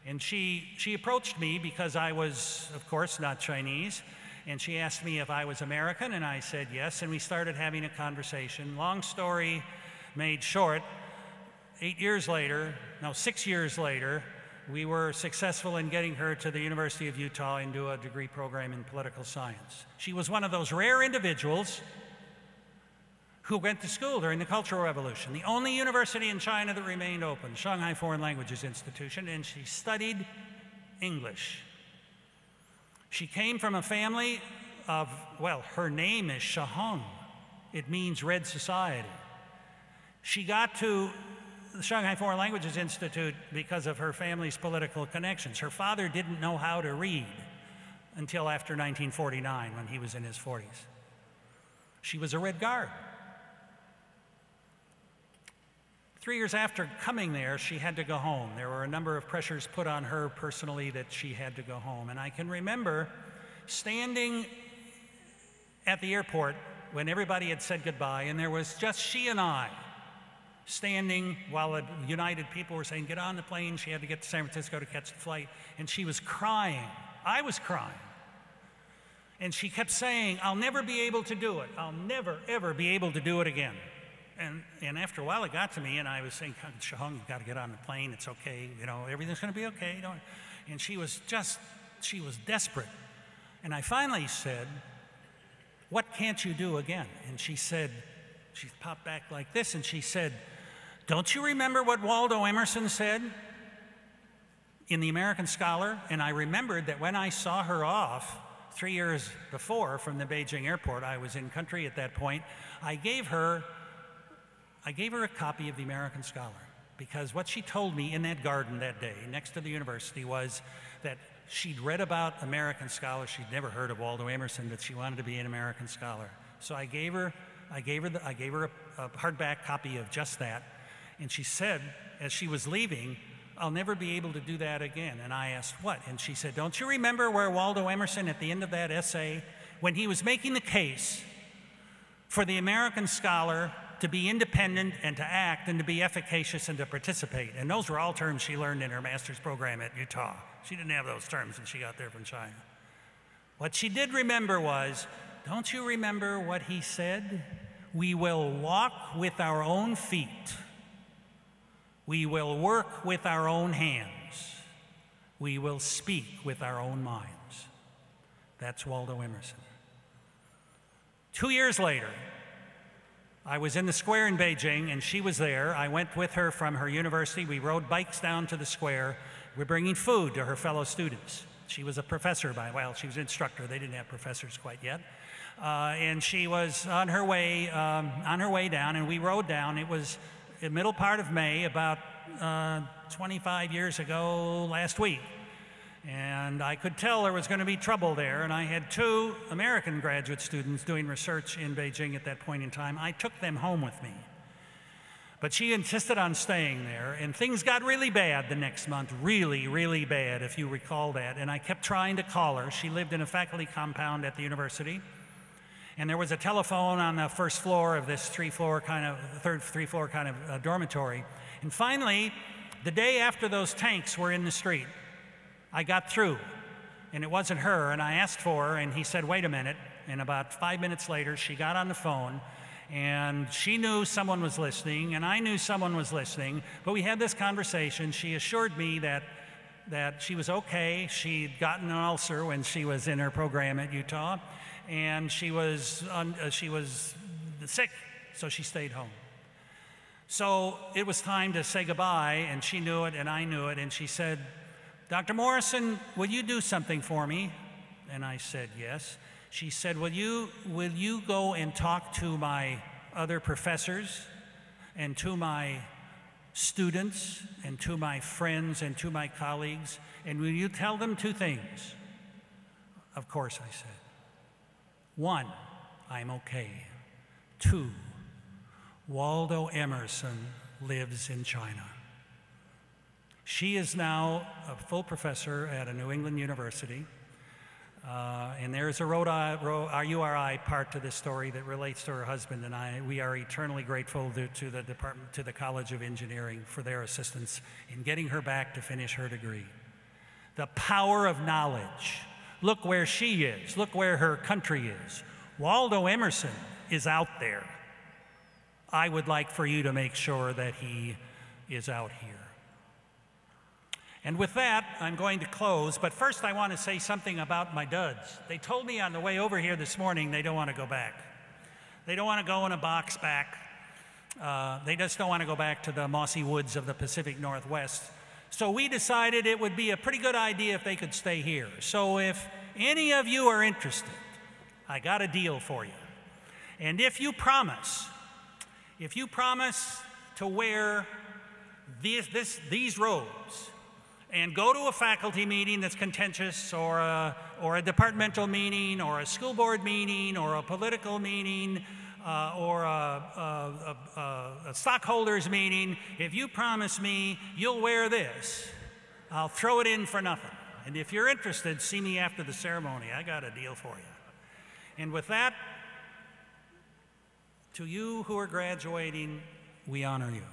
S8: And she approached me because I was, of course, not Chinese. And she asked me if I was American, and I said yes. And we started having a conversation. Long story made short, 6 years later, we were successful in getting her to the University of Utah and do a degree program in political science. She was one of those rare individuals who went to school during the Cultural Revolution, the only university in China that remained open, Shanghai Foreign Languages Institution, and she studied English. She came from a family of, well, her name is Shahong. It means Red Society. She got to the Shanghai Foreign Languages Institute because of her family's political connections. Her father didn't know how to read until after 1949 when he was in his 40s. She was a Red Guard. 3 years after coming there, she had to go home. There were a number of pressures put on her personally that she had to go home. And I can remember standing at the airport when everybody had said goodbye, and there was just she and I standing while the United people were saying, get on the plane. She had to get to San Francisco to catch the flight. And she was crying. I was crying. And she kept saying, I'll never be able to do it. I'll never, ever be able to do it again. And after a while, it got to me, and I was saying, Shahong, you've got to get on the plane. It's okay. You know, everything's going to be okay. And she was desperate. And I finally said, what can't you do again? And she said, she popped back like this, and she said, don't you remember what Waldo Emerson said in The American Scholar? And I remembered that when I saw her off 3 years before from the Beijing airport, I was in country at that point, I gave her a copy of The American Scholar, because what she told me in that garden that day next to the university was that she'd read about American scholars. She'd never heard of Waldo Emerson, but she wanted to be an American scholar. So I gave her a hardback copy of just that. And she said, as she was leaving, I'll never be able to do that again. And I asked, what? And she said, don't you remember where Waldo Emerson, at the end of that essay, when he was making the case for the American scholar to be independent and to act and to be efficacious and to participate? And those were all terms she learned in her master's program at Utah. She didn't have those terms when she got there from China. What she did remember was, don't you remember what he said? We will walk with our own feet. We will work with our own hands. We will speak with our own minds. That's Waldo Emerson. 2 years later, I was in the square in Beijing, and she was there. I went with her from her university. We rode bikes down to the square. We're bringing food to her fellow students. She was a professor she was an instructor. They didn't have professors quite yet. And she was on her way down, and we rode down. It was the middle part of May, about 25 years ago last week. And I could tell there was going to be trouble there, and I had 2 American graduate students doing research in Beijing at that point in time. I took them home with me. But she insisted on staying there, and things got really bad the next month, really, really bad, if you recall that. And I kept trying to call her. She lived in a faculty compound at the university, and there was a telephone on the first floor of this third three-floor kind of dormitory. And finally, the day after those tanks were in the street, I got through, and it wasn't her, and I asked for her, and he said, wait a minute, And about 5 minutes later, she got on the phone, and she knew someone was listening, and I knew someone was listening, but we had this conversation. She assured me that she was okay. She'd gotten an ulcer when she was in her program at Utah, and she was sick, so she stayed home. So it was time to say goodbye, and she knew it, and I knew it, and she said, "Dr. Morrison, will you do something for me?" And I said, "Yes." She said, will you go and talk to my other professors and to my students and to my friends and to my colleagues, and will you tell them two things?" "Of course," I said. "One, I'm okay. Two, Waldo Emerson lives in China." She is now a full professor at a New England university. And there's a URI part to this story that relates to her husband and I. We are eternally grateful to the department, to the College of Engineering for their assistance in getting her back to finish her degree. The power of knowledge. Look where she is. Look where her country is. Waldo Emerson is out there. I would like for you to make sure that he is out here. And with that, I'm going to close, but first I want to say something about my duds. They told me on the way over here this morning they don't want to go back. They don't want to go in a box back. They just don't want to go back to the mossy woods of the Pacific Northwest. So we decided it would be a pretty good idea if they could stay here. So if any of you are interested, I got a deal for you. And if you promise to wear these robes, and go to a faculty meeting that's contentious, or a departmental meeting, or a school board meeting, or a political meeting, or a stockholders meeting, if you promise me you'll wear this, I'll throw it in for nothing. And if you're interested, see me after the ceremony. I got a deal for you. And with that, to you who are graduating, we honor you.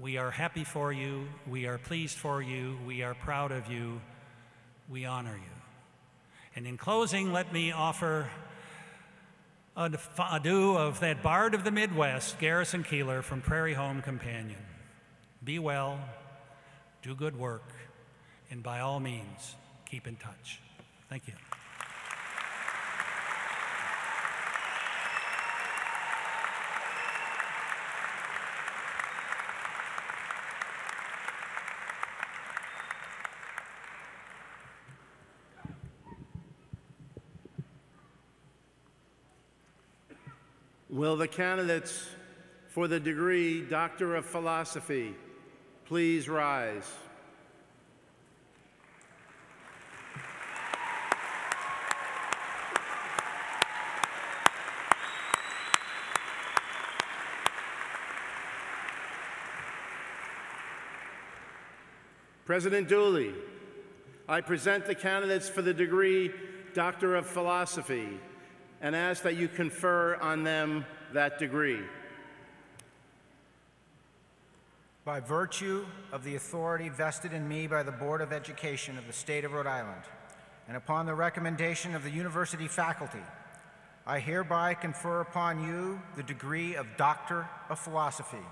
S8: We are happy for you. We are pleased for you. We are proud of you. We honor you. And in closing, let me offer a adieu of that bard of the Midwest, Garrison Keillor from Prairie Home Companion. Be well, do good work, and by all means, keep in touch. Thank you.
S9: Will the candidates for the degree Doctor of Philosophy please rise? President Dooley, I present the candidates for the degree Doctor of Philosophy and ask that you confer on them that degree.
S5: By virtue of the authority vested in me by the Board of Education of the State of Rhode Island, and upon the recommendation of the university faculty, I hereby confer upon you the degree of Doctor of Philosophy,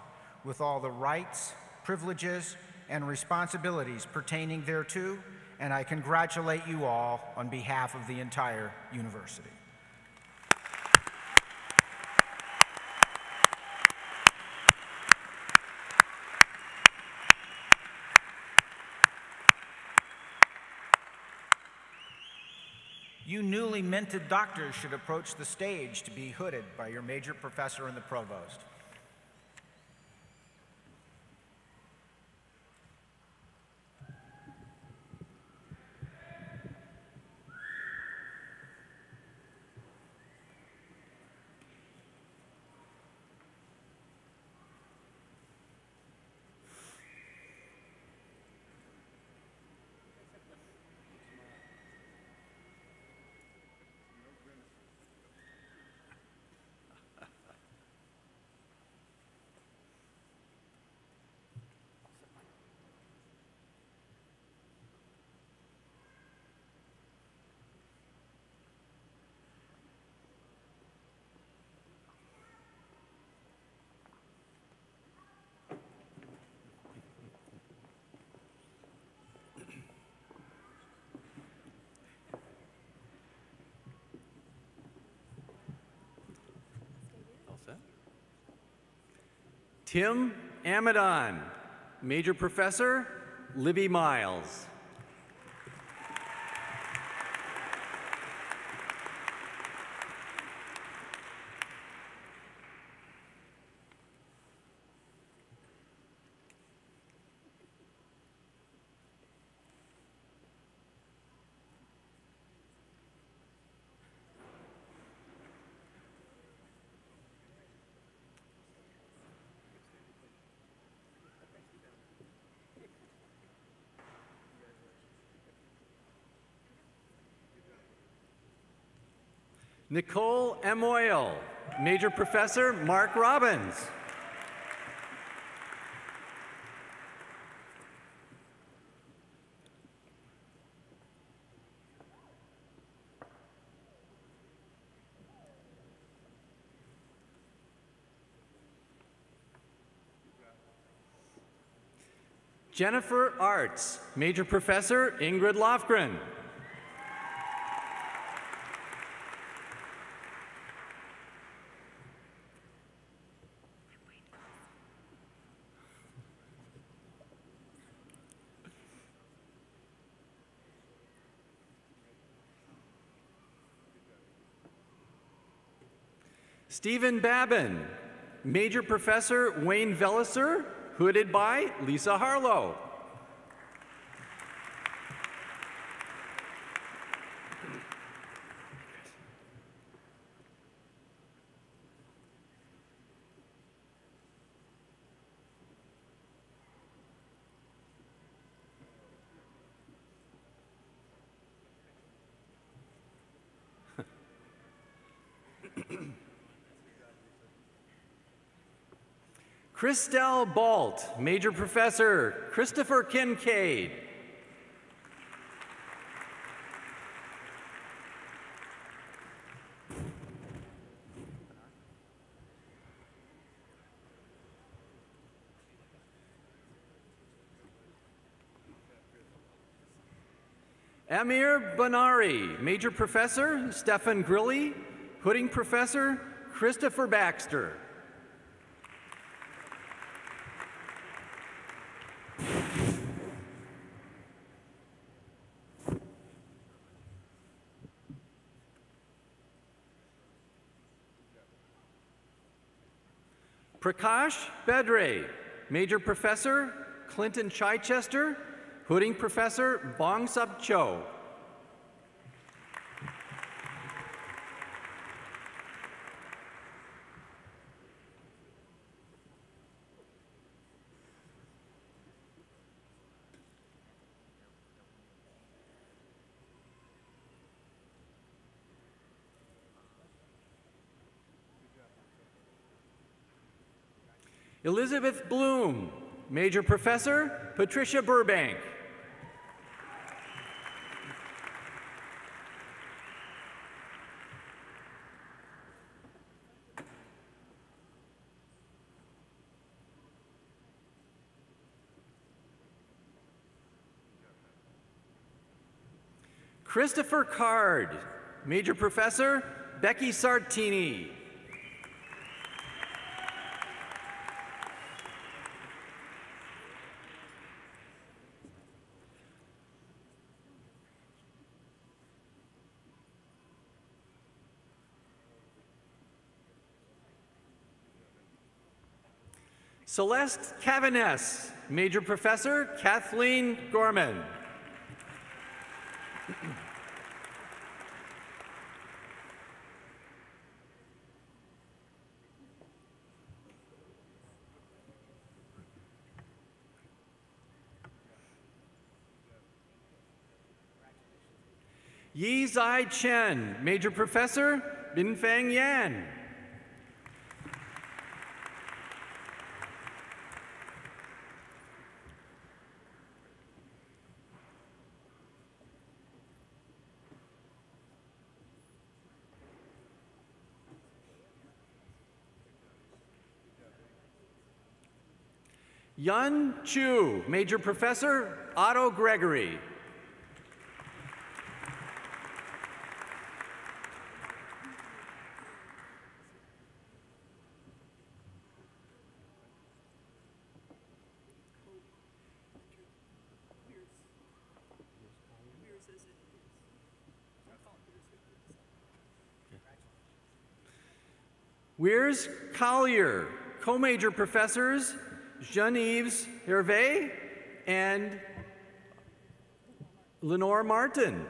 S5: with all the rights, privileges, and responsibilities pertaining thereto, and I congratulate you all on behalf of the entire university. You newly minted doctors should approach the stage to be hooded by your major professor and the provost.
S10: Tim Amadon, Major Professor, Libby Miles. Nicole M. Oil, Major Professor, Mark Robbins. Jennifer Arts, Major Professor, Ingrid Lofgren. Stephen Babin, Major Professor Wayne Velliser, hooded by Lisa Harlow. Christelle Balt, Major Professor, Christopher Kincaid. Amir Banari, Major Professor, Stefan Grilly, Hooding Professor, Christopher Baxter. Prakash Bedre, Major Professor, Clinton Chichester, Hooding Professor, Bong Sub Cho. Elizabeth Bloom, Major Professor, Patricia Burbank. Christopher Card, Major Professor, Becky Sartini. Celeste Cavaness, Major Professor, Kathleen Gorman. Yi Zai Chen, Major Professor, Binfeng Yan. Yun Chu, Major Professor, Otto Gregory. Weirs Collier, co-major professors Jean-Yves Hervé and Lenore Martin.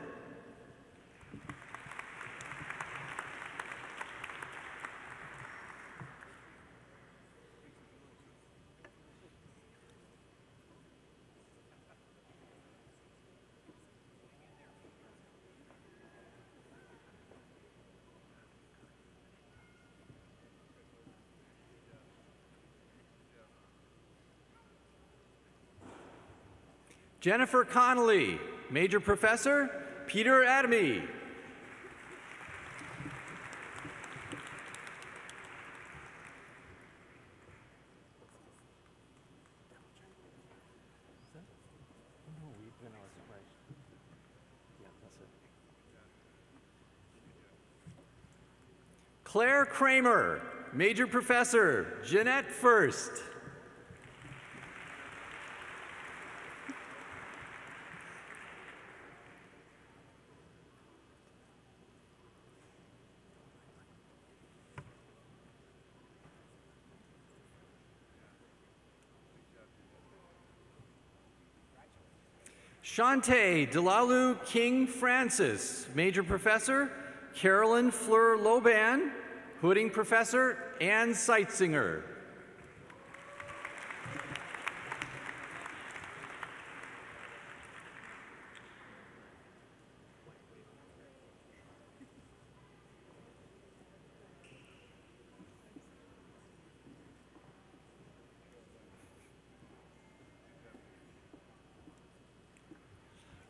S10: Jennifer Connolly, Major Professor, Peter Adamy. Claire Kramer, Major Professor, Jeanette First. Shante Delalu King Francis, Major Professor, Carolyn Fleur Loban, Hooding Professor, Ann Seitzinger.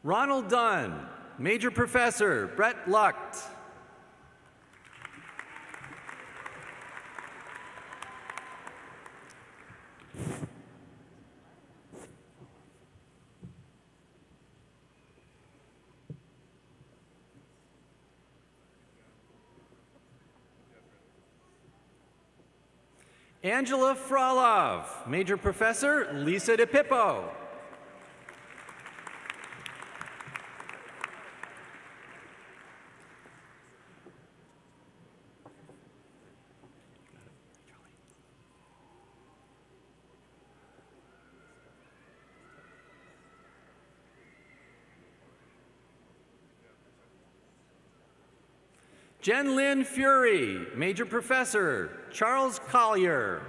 S10: Ronald Dunn, Major Professor, Brett Lucht. Angela Frolov, Major Professor, Lisa DePippo. Jen Lynn Fury, Major Professor, Charles Collier.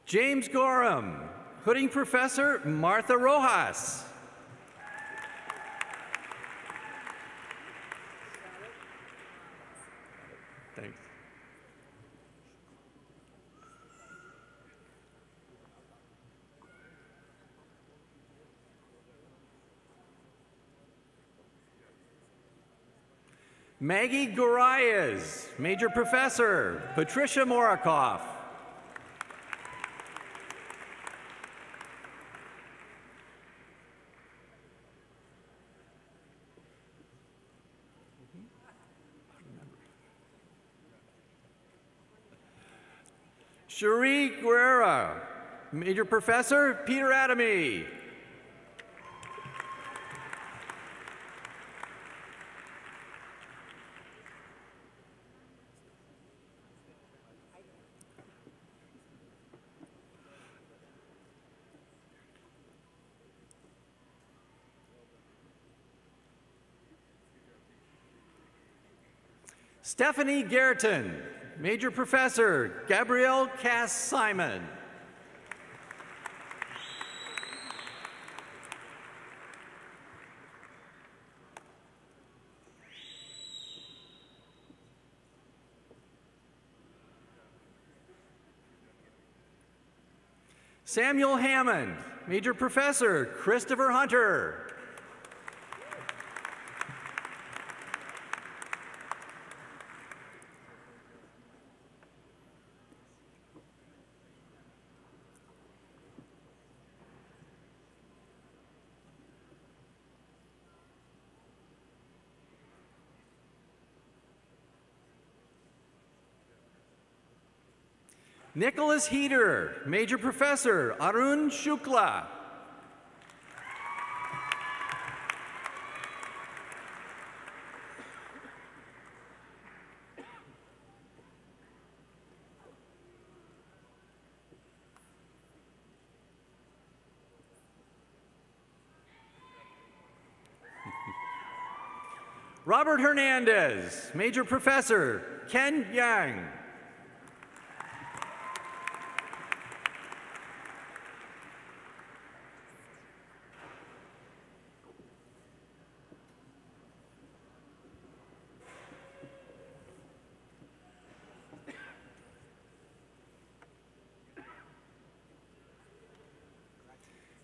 S10: James Gorham, Hooding Professor, Martha Rojas. Thanks. Maggie Gorayas, Major Professor, Patricia Morikoff. Cherie Guerra, Major Professor, Peter Adamy. Stephanie Gerton, Major Professor, Gabrielle Cass-Simon. Samuel Hammond, Major Professor, Christopher Hunter. Nicholas Heater, Major Professor, Arun Shukla. Robert Hernandez, Major Professor, Ken Yang.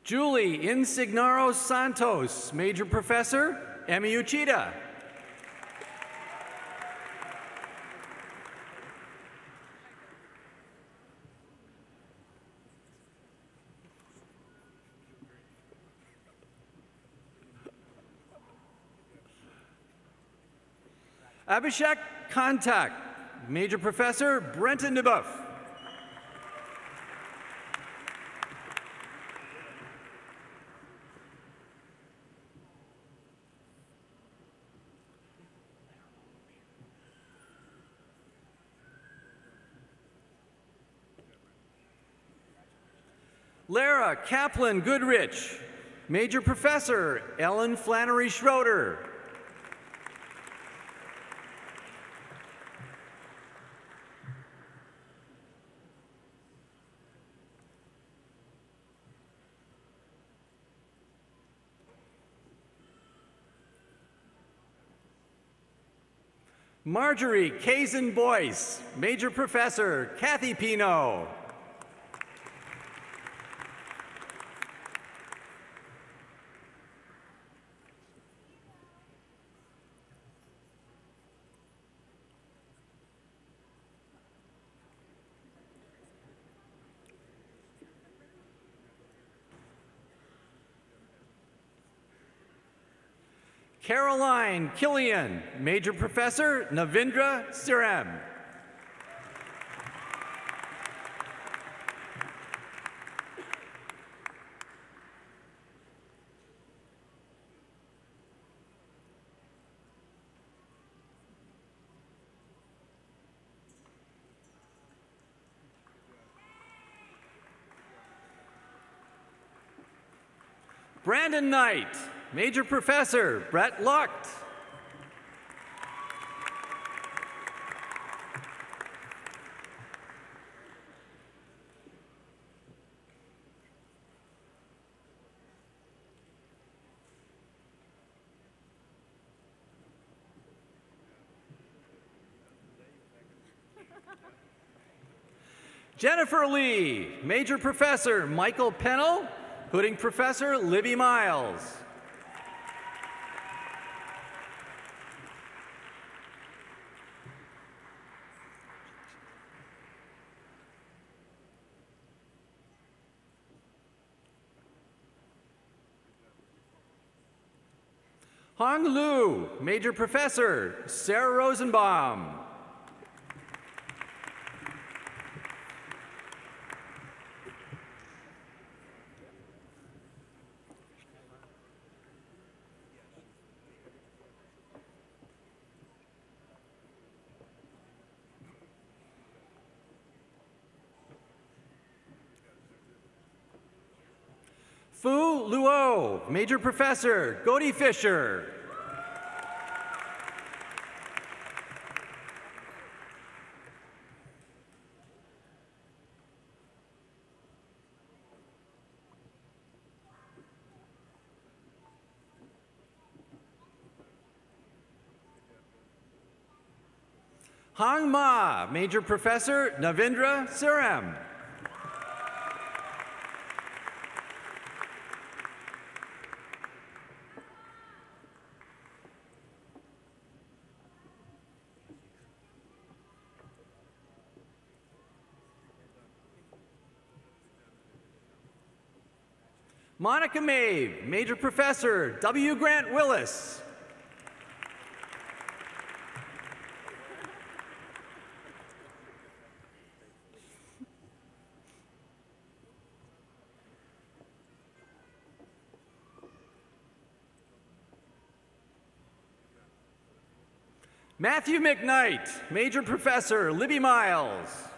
S10: Julie Insignaro Santos, Major Professor, Emi Uchida. Abhishek Kantak, Major Professor, Brenton DeBoeuf. Lara Kaplan Goodrich, Major Professor, Ellen Flannery Schroeder. Marjorie Kazin Boyce, Major Professor, Kathy Pino. Caroline Killian, Major Professor, Navindra Siram. Brandon Knight, Major Professor, Brett Lucht. Jennifer Lee, Major Professor, Michael Pennell, Hooding Professor, Libby Miles. Hong Lu, Major Professor, Sarah Rosenbaum. Fu Luo, Major Professor, Godi Fisher. Hang Ma, Major Professor, Navindra Siram. Monica Mabe, Major Professor, W. Grant Willis. Matthew McKnight, Major Professor, Libby Miles.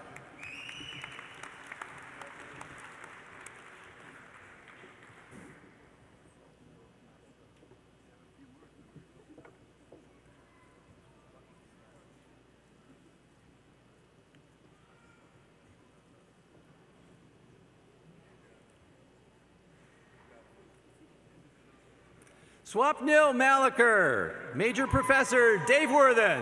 S10: Swapnil Malakar, Major Professor, Dave Worthen.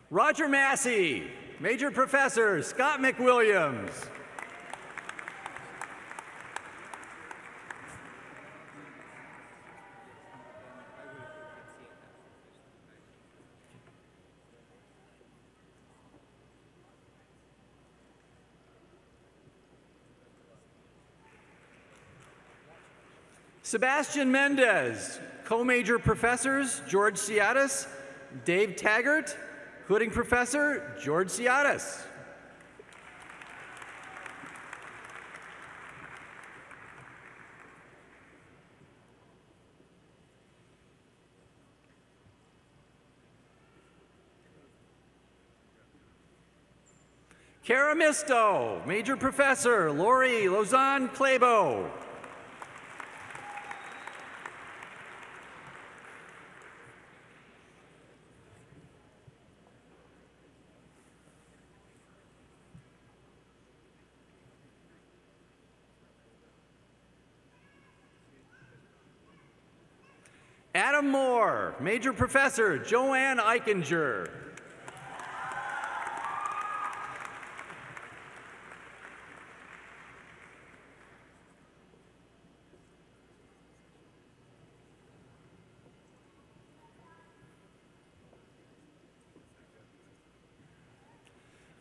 S10: Roger Massey, Major Professor, Scott McWilliams. Sebastian Mendez, Co-Major Professors, George Ciatis, Dave Taggart, Hooding Professor, George Ciatis. Caramisto, Major Professor, Lori Lozan-Clabo. Adam Moore, Major Professor, Joanne Eichinger.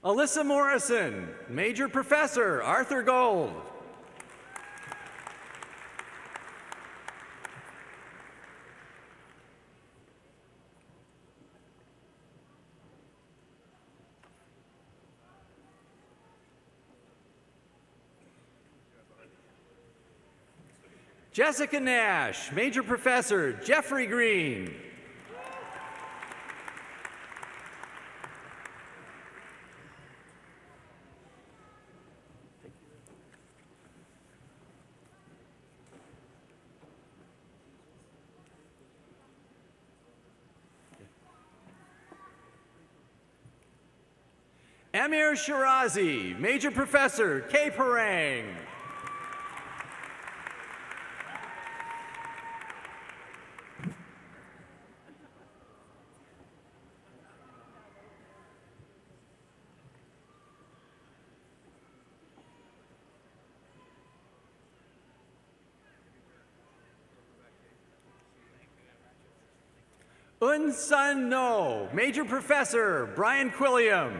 S10: Alyssa Morrison, Major Professor, Arthur Gold. Jessica Nash, Major Professor, Jeffrey Green. Amir Shirazi, Major Professor, K. Parang. Un Sun No, Major Professor, Brian Quilliam.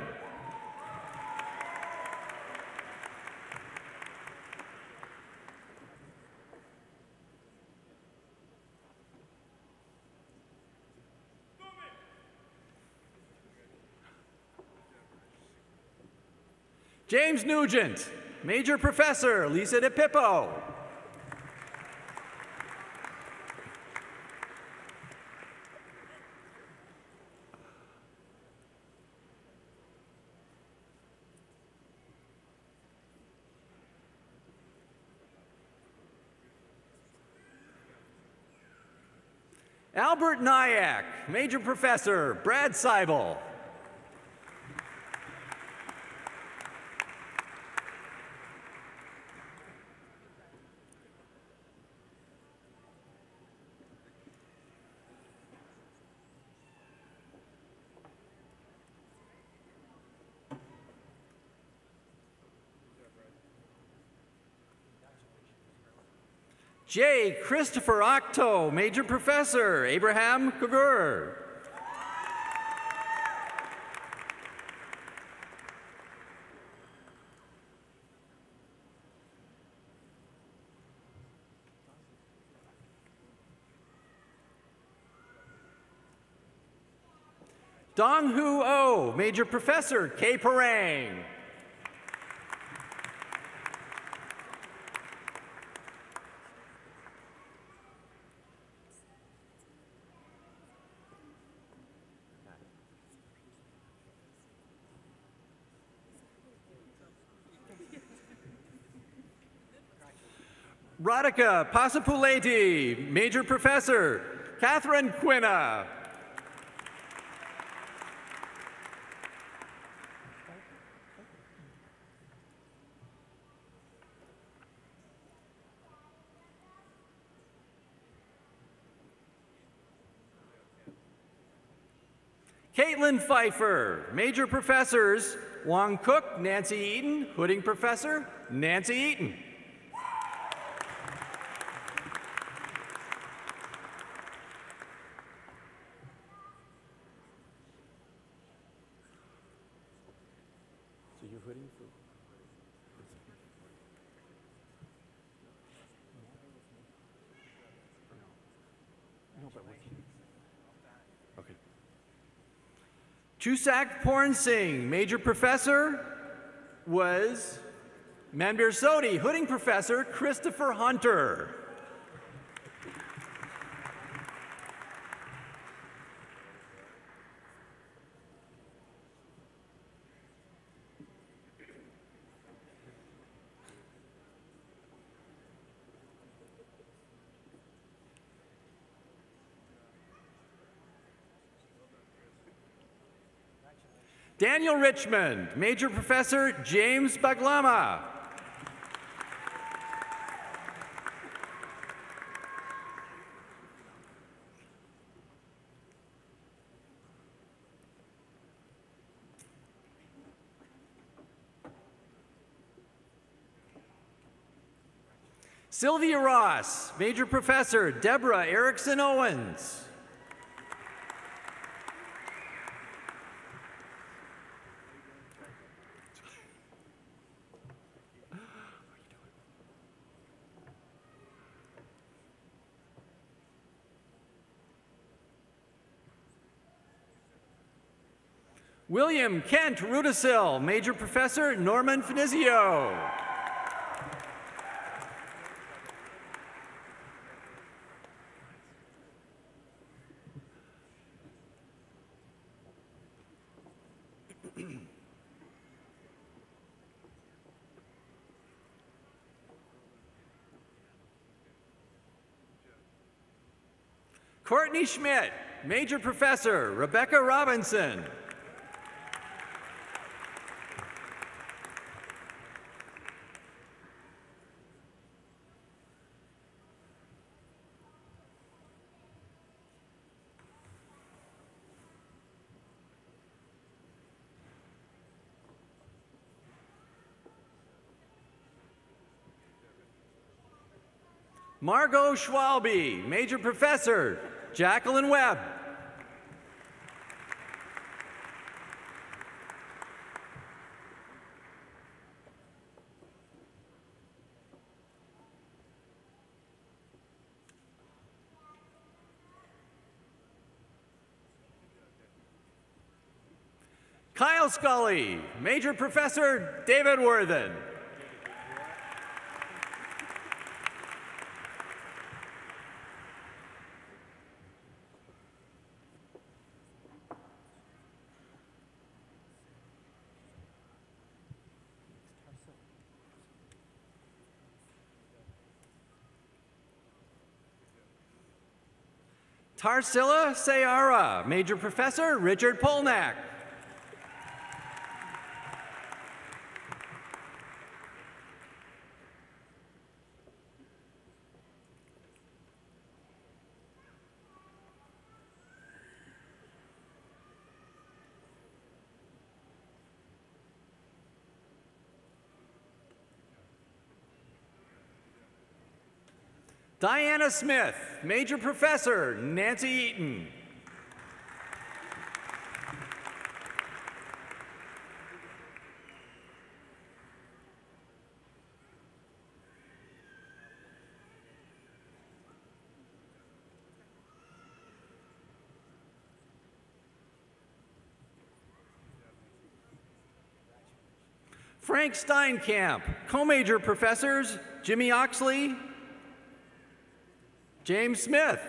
S10: James Nugent, Major Professor, Lisa DePippo. Albert Nyack, Major Professor, Brad Seibel. J. Christopher Octo, Major Professor, Abraham Kagur. Dong Hu Oh, Major Professor, K. Parang. Radhika Pasapuleti, Major Professor, Catherine Quinna. Caitlin Pfeiffer, Major Professors, Wong Cook, Nancy Eaton, Hooding Professor, Nancy Eaton. So you're hooding for? No, but okay. Chusak Porn Singh, Major Professor, was Manbir Sodhi, Hooding Professor, Christopher Hunter. Daniel Richmond, Major Professor, James Baglama. Sylvia Ross, Major Professor, Deborah Erickson Owens. William Kent Rudisil, Major Professor, Norman Finizio. Courtney Schmidt, Major Professor, Rebecca Robinson. Margot Schwalbe, Major Professor, Jacqueline Webb. Kyle Scully, Major Professor, David Worthen. Tarsila Sayara, Major Professor, Richard Polnack. Diana Smith, Major Professor, Nancy Eaton. Frank Steinkamp, co-major professors Jimmy Oxley, James Smith.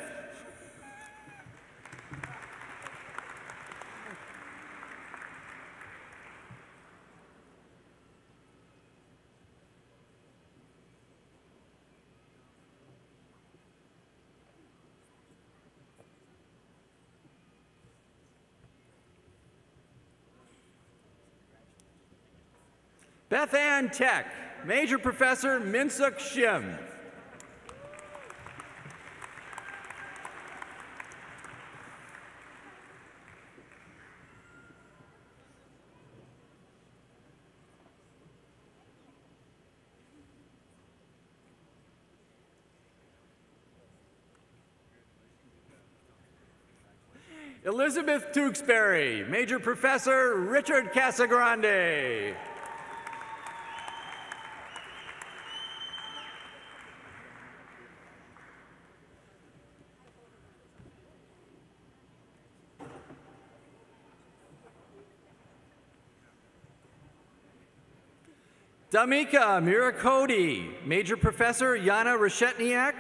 S10: Beth Ann Tech, Major Professor Minsuk Shim. Elizabeth Tewksbury, Major Professor Richard Casagrande. Damika Miracodi, Major Professor Yana Reshetniak,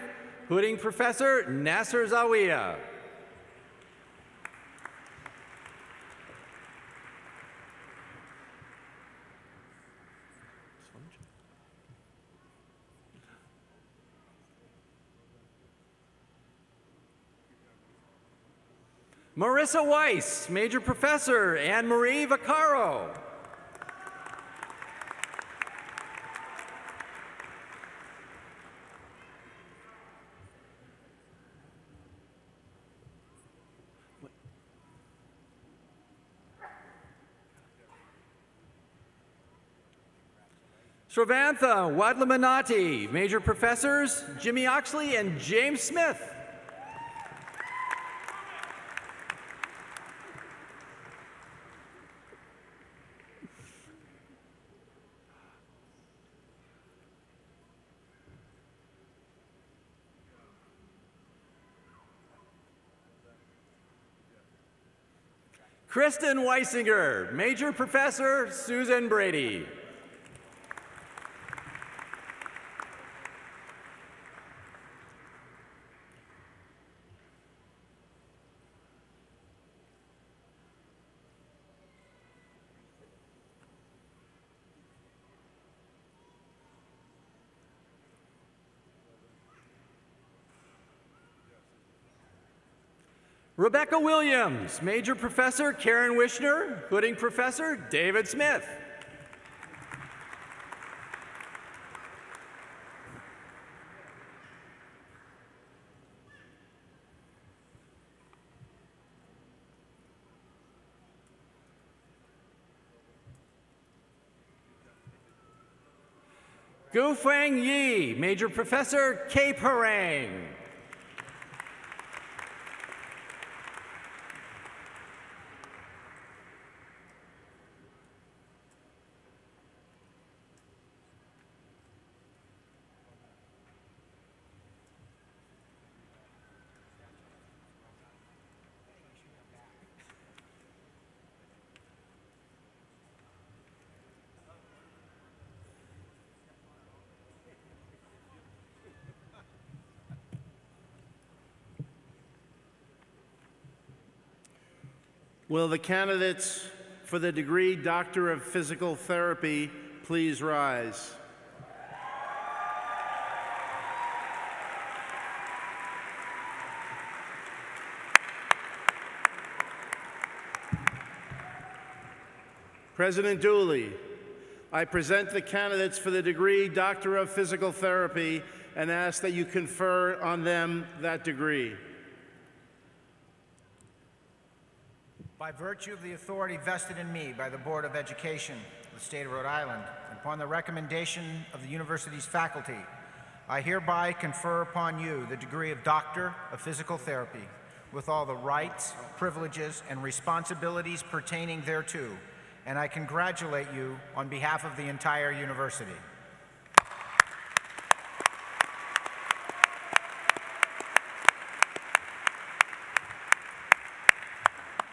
S10: Hooding Professor Nasser Zawiya. Marissa Weiss, Major Professor Anne-Marie Vaccaro. Sravantha Wadlamanati, Major Professors Jimmy Oxley and James Smith. Kristen Weisinger, Major Professor Susan Brady. Rebecca Williams, Major Professor Karen Wishner, Hooding Professor David Smith. Gufeng Yi, Major Professor Kay Parang.
S9: Will the candidates for the degree Doctor of Physical Therapy please rise? President Dooley, I present the candidates for the degree Doctor of Physical Therapy and ask that you confer on them that degree.
S5: By virtue of the authority vested in me by the Board of Education of the State of Rhode Island, and upon the recommendation of the university's faculty, I hereby confer upon you the degree of Doctor of Physical Therapy with all the rights, privileges, and responsibilities pertaining thereto, and I congratulate you on behalf of the entire university.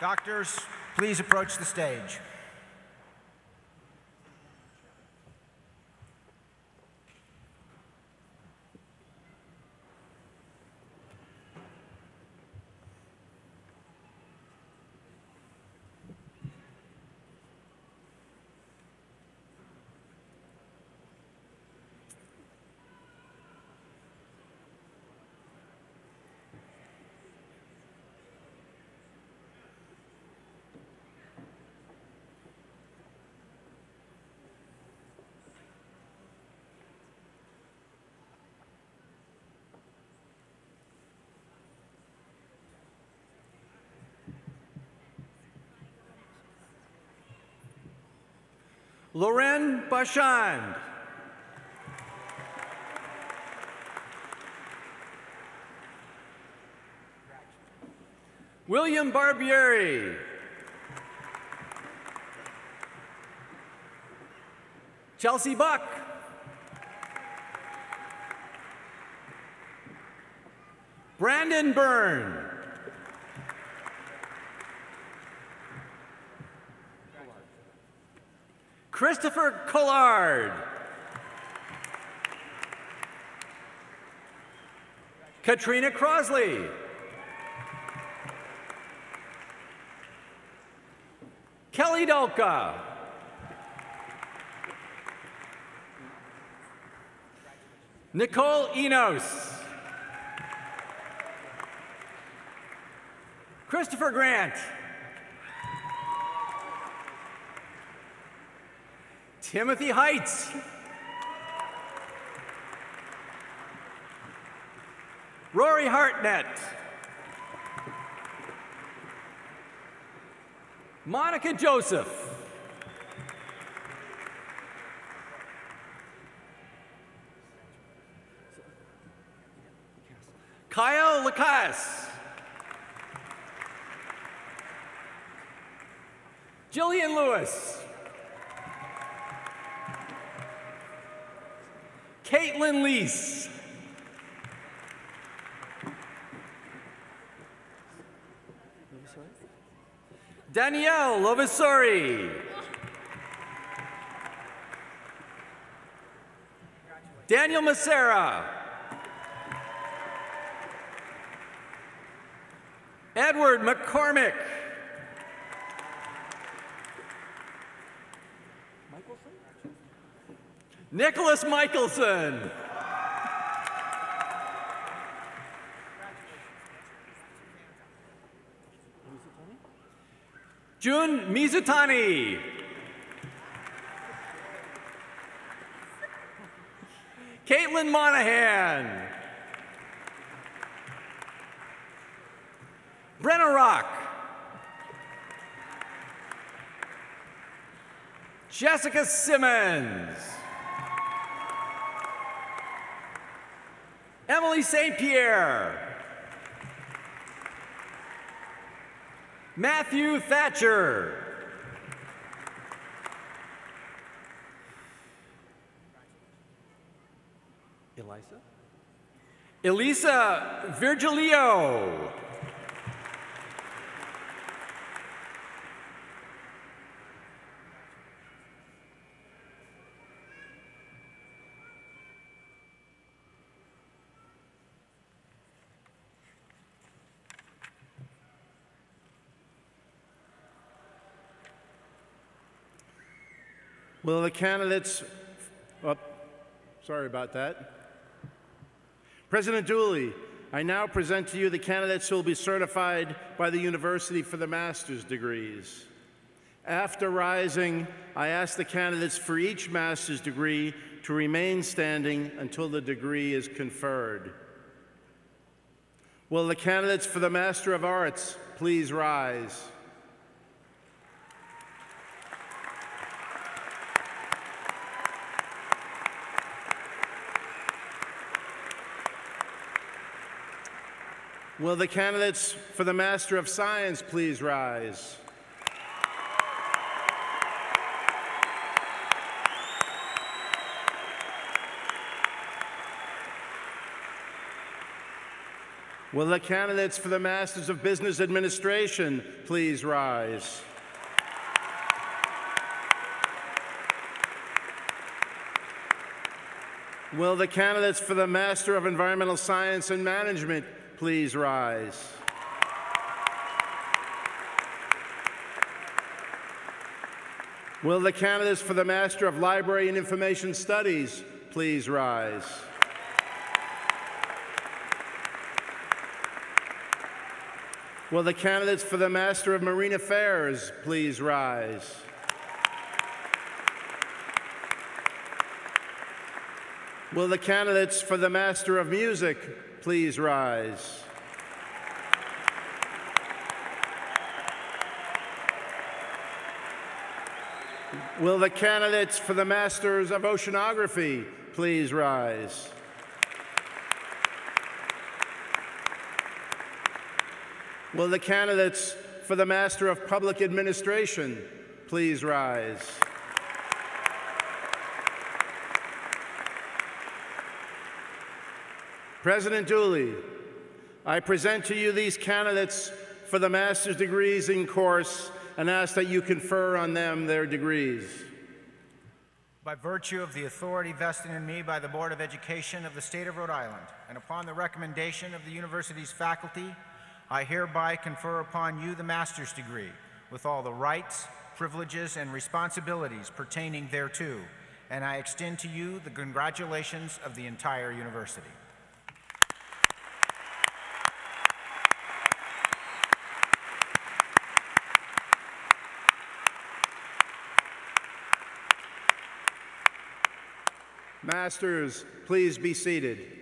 S5: Doctors, please approach the stage.
S10: Loren Bachand. William Barbieri. Chelsea Buck. Brandon Byrne. Christopher Collard. Katrina Crosley. Kelly Dolka. Nicole Enos. Christopher Grant. Timothy Heights. Rory Hartnett. Monica Joseph. Kyle Lacasse. Jillian Lewis. Caitlin Lease. Danielle Lovisori. Daniel Macera. Edward McCormick. Nicholas Michelson. June Mizutani. Caitlin Monahan. Brenna Rock. Jessica Simmons. Emily St. Pierre. Matthew Thatcher. Elisa Virgilio.
S9: Will the candidates, sorry about that. President Dooley, I now present to you the candidates who will be certified by the university for the master's degrees. After rising, I ask the candidates for each master's degree to remain standing until the degree is conferred. Will the candidates for the Master of Arts please rise? Will the candidates for the Master of Science please rise? Will the candidates for the Masters of Business Administration please rise? Will the candidates for the Master of Environmental Science and Management please rise? Will the candidates for the Master of Library and Information Studies please rise? Will the candidates for the Master of Marine Affairs please rise? Will the candidates for the Master of Music please rise? Will the candidates for the Masters of Oceanography please rise? Will the candidates for the Master of Public Administration please rise? President Dooley, I present to you these candidates for the master's degrees in course and ask that you confer on them their degrees.
S5: By virtue of the authority vested in me by the Board of Education of the State of Rhode Island, and upon the recommendation of the university's faculty, I hereby confer upon you the master's degree with all the rights, privileges, and responsibilities pertaining thereto, and I extend to you the congratulations of the entire university.
S9: Masters, please be seated.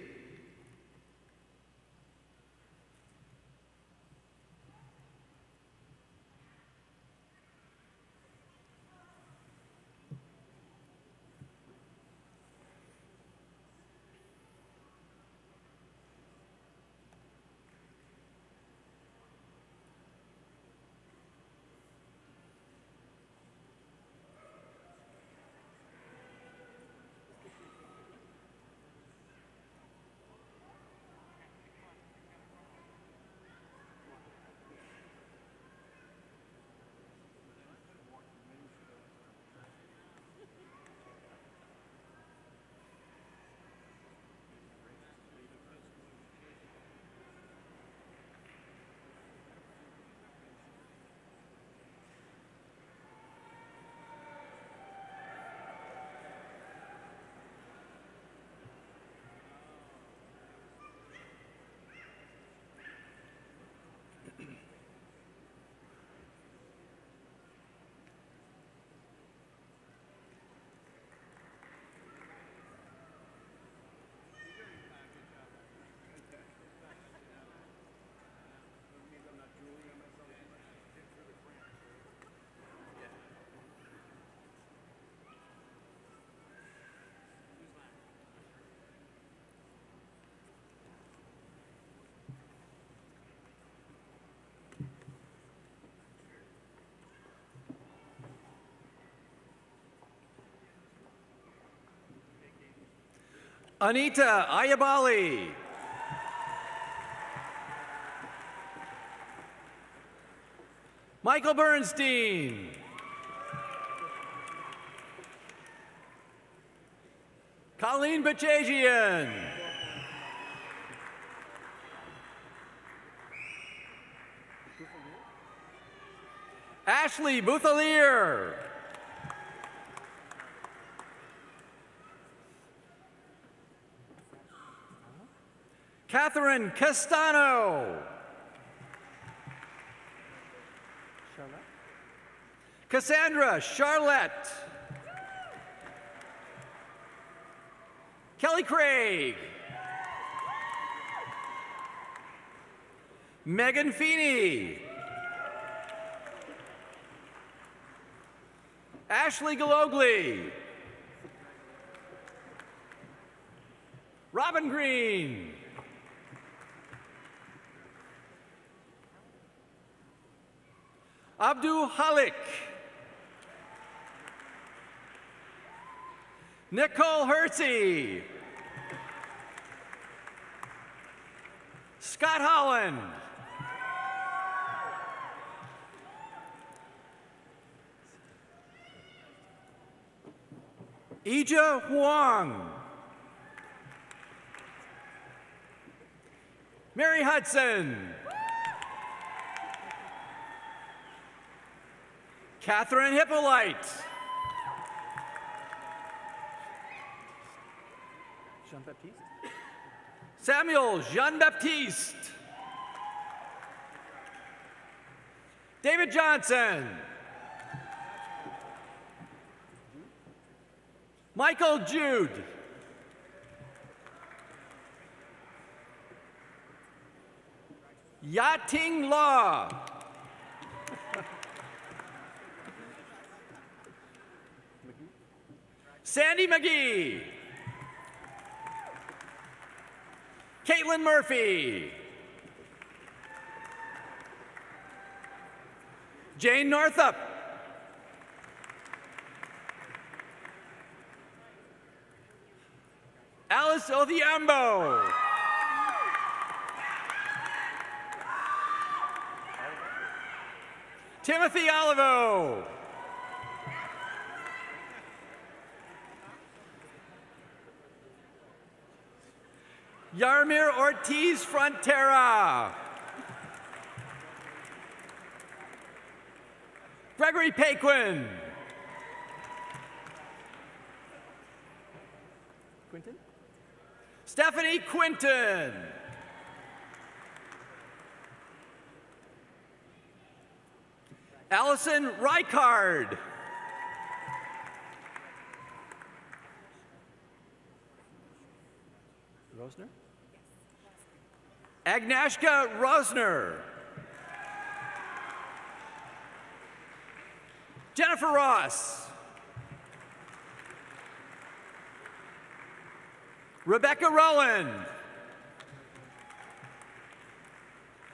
S10: Anita Ayabali. Michael Bernstein. Colleen Bachajian. Ashley Bouthalier. Catherine Castano. Cassandra Charlotte. Kelly Craig. Megan Feeney. Ashley Galogly. Robin Green. Abdu Halik. Nicole Hertzy. Scott Holland. Ija Huang. Mary Hudson. Catherine Hippolyte. Jean-Baptiste. Samuel Jean-Baptiste. David Johnson. Michael Jude. Yating Law. Sandy McGee. Caitlin Murphy. Jane Northup. Alice Othiambo. Timothy Olivo. Yarmir Ortiz Frontera. Gregory Paquin. Quinton? Stephanie Quinton. Allison Ricard. Rosner? Agnieszka Rosner. Jennifer Ross. Rebecca Rowland.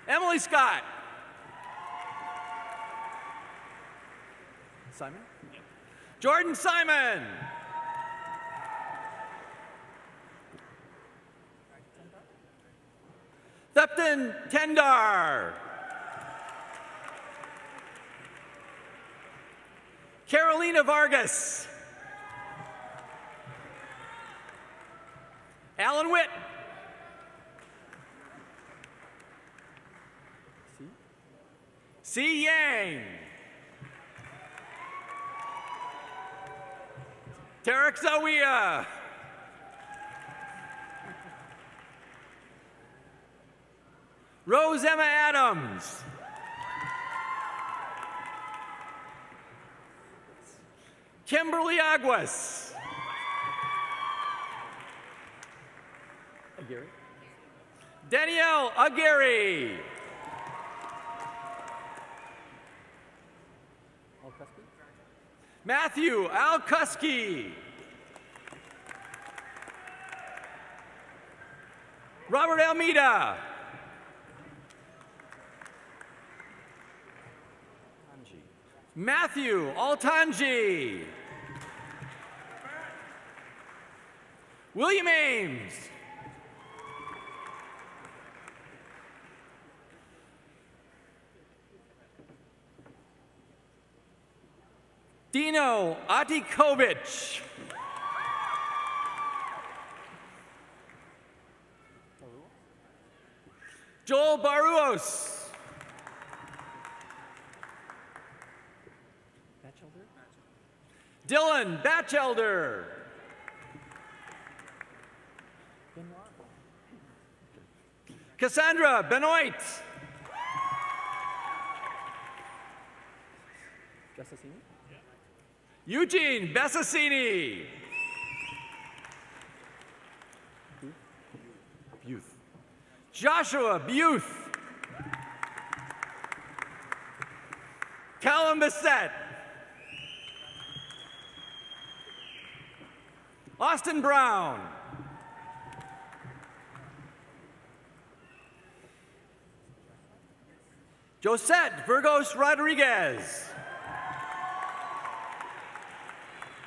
S10: Emily Scott. Simon? Jordan Simon. Thupton Tendar. Carolina Vargas. Alan Witt. C. Yang. Tarek Zawiya. Rose Emma Adams. Kimberly Aguas. Aguirre. Danielle Aguirre. Matthew Alkuski. Robert Almeida. Matthew Altanji. William Ames. Dino Atikovic. Joel Barrios. Dylan Batchelder. Cassandra Benoit. Eugene Bessassini. Buth. Joshua Buth. Callum Bissett. Austin Brown. Josette Burgos Rodriguez.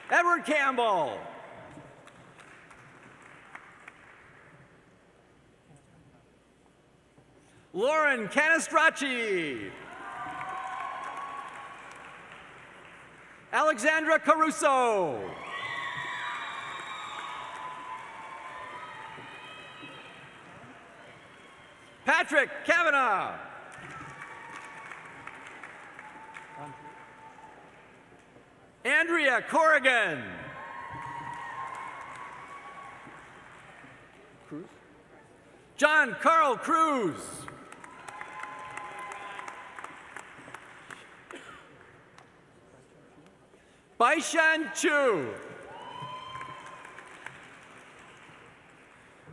S10: Edward Campbell. Lauren Canistracci. Alexandra Caruso. Patrick Kavanaugh. Andrea Corrigan. Cruz. John Carl Cruz. Baishan Chu.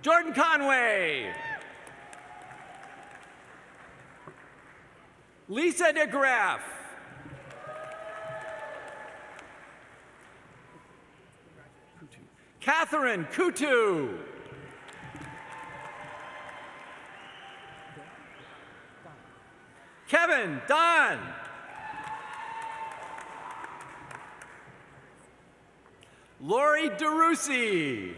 S10: Jordan Conway. Lisa DeGraff. Catherine Kutu. Kevin Don. Lori DeRusi.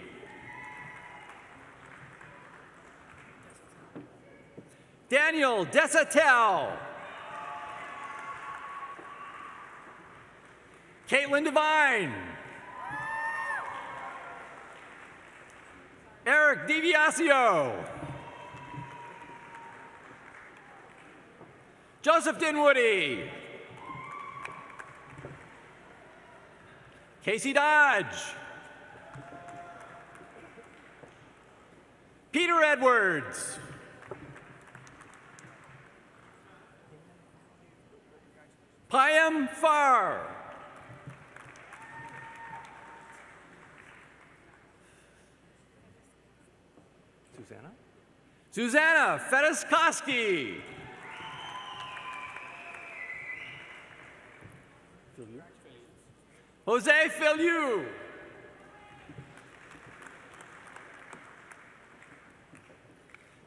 S10: Daniel Desatel. Caitlin Devine. Eric DiViasio. Joseph Dinwoody. Casey Dodge. Peter Edwards. Payam Farr. Susanna Fedoskoski. Jose Filiu.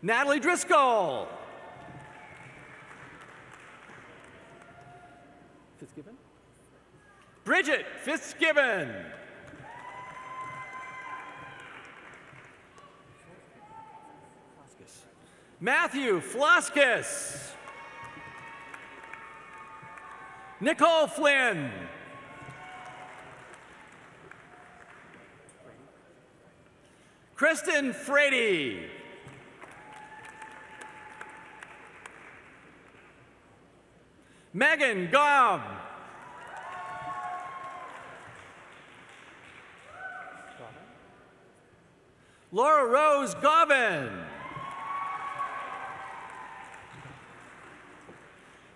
S10: Natalie Driscoll. Fitzgibbon. Bridget Fitzgibbon. Matthew Floskis. Nicole Flynn. Kristen Frady. Megan Gobb. Laura Rose Gobbin.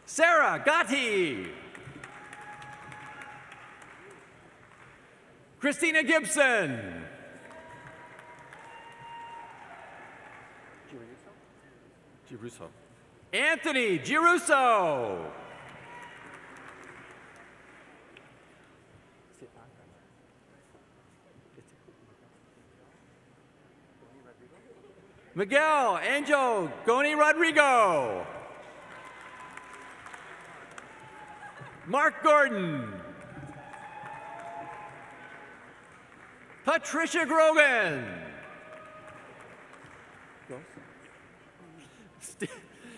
S10: Sarah Gotti. Christina Gibson. Giruso. Anthony Giruso. Miguel Angel Goni Rodrigo. Mark Gordon. Patricia Grogan.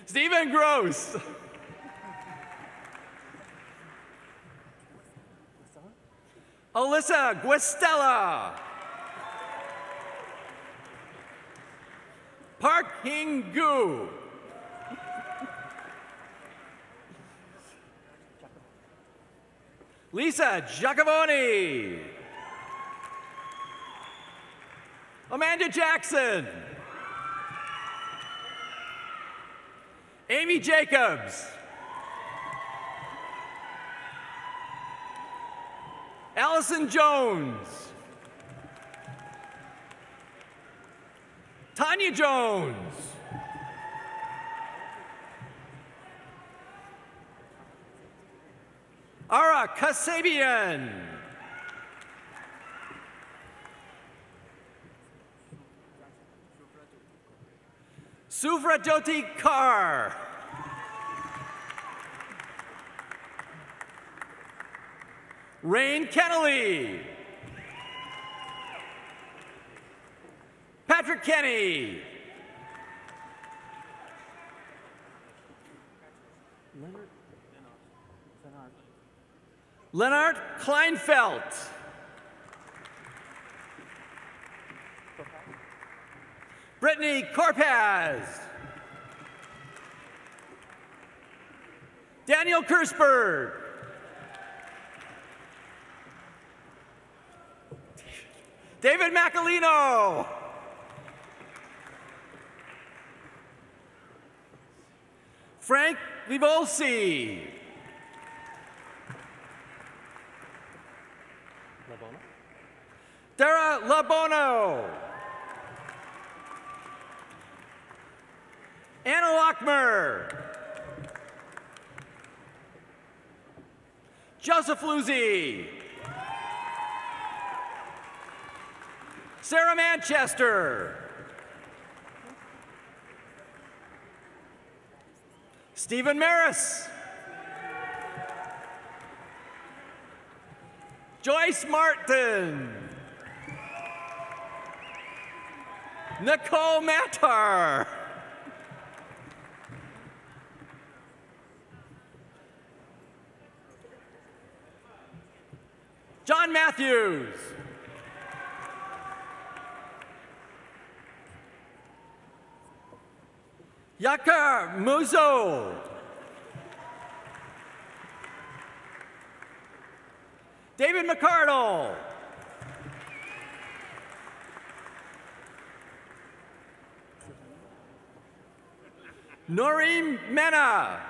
S10: Stephen Gross. Alyssa Guestella. Park Hing Gu. Lisa Giacavoni. Amanda Jackson. Amy Jacobs. Allison Jones. Tanya Jones. Ara Kasabian. Suvradoti Kar. Rain Kennelly. Patrick Kenny. Leonard Kleinfeld. Brittany Corpaz. Daniel Kursberg. David Macalino. Frank Livolsi. Dara Labono. Anna Lockmer. Joseph Luzzi. Sarah Manchester. Stephen Maris. Joyce Martin. Nicole Matar. John Matthews. Yakar Muzo. David McCardle. Noreen Mena.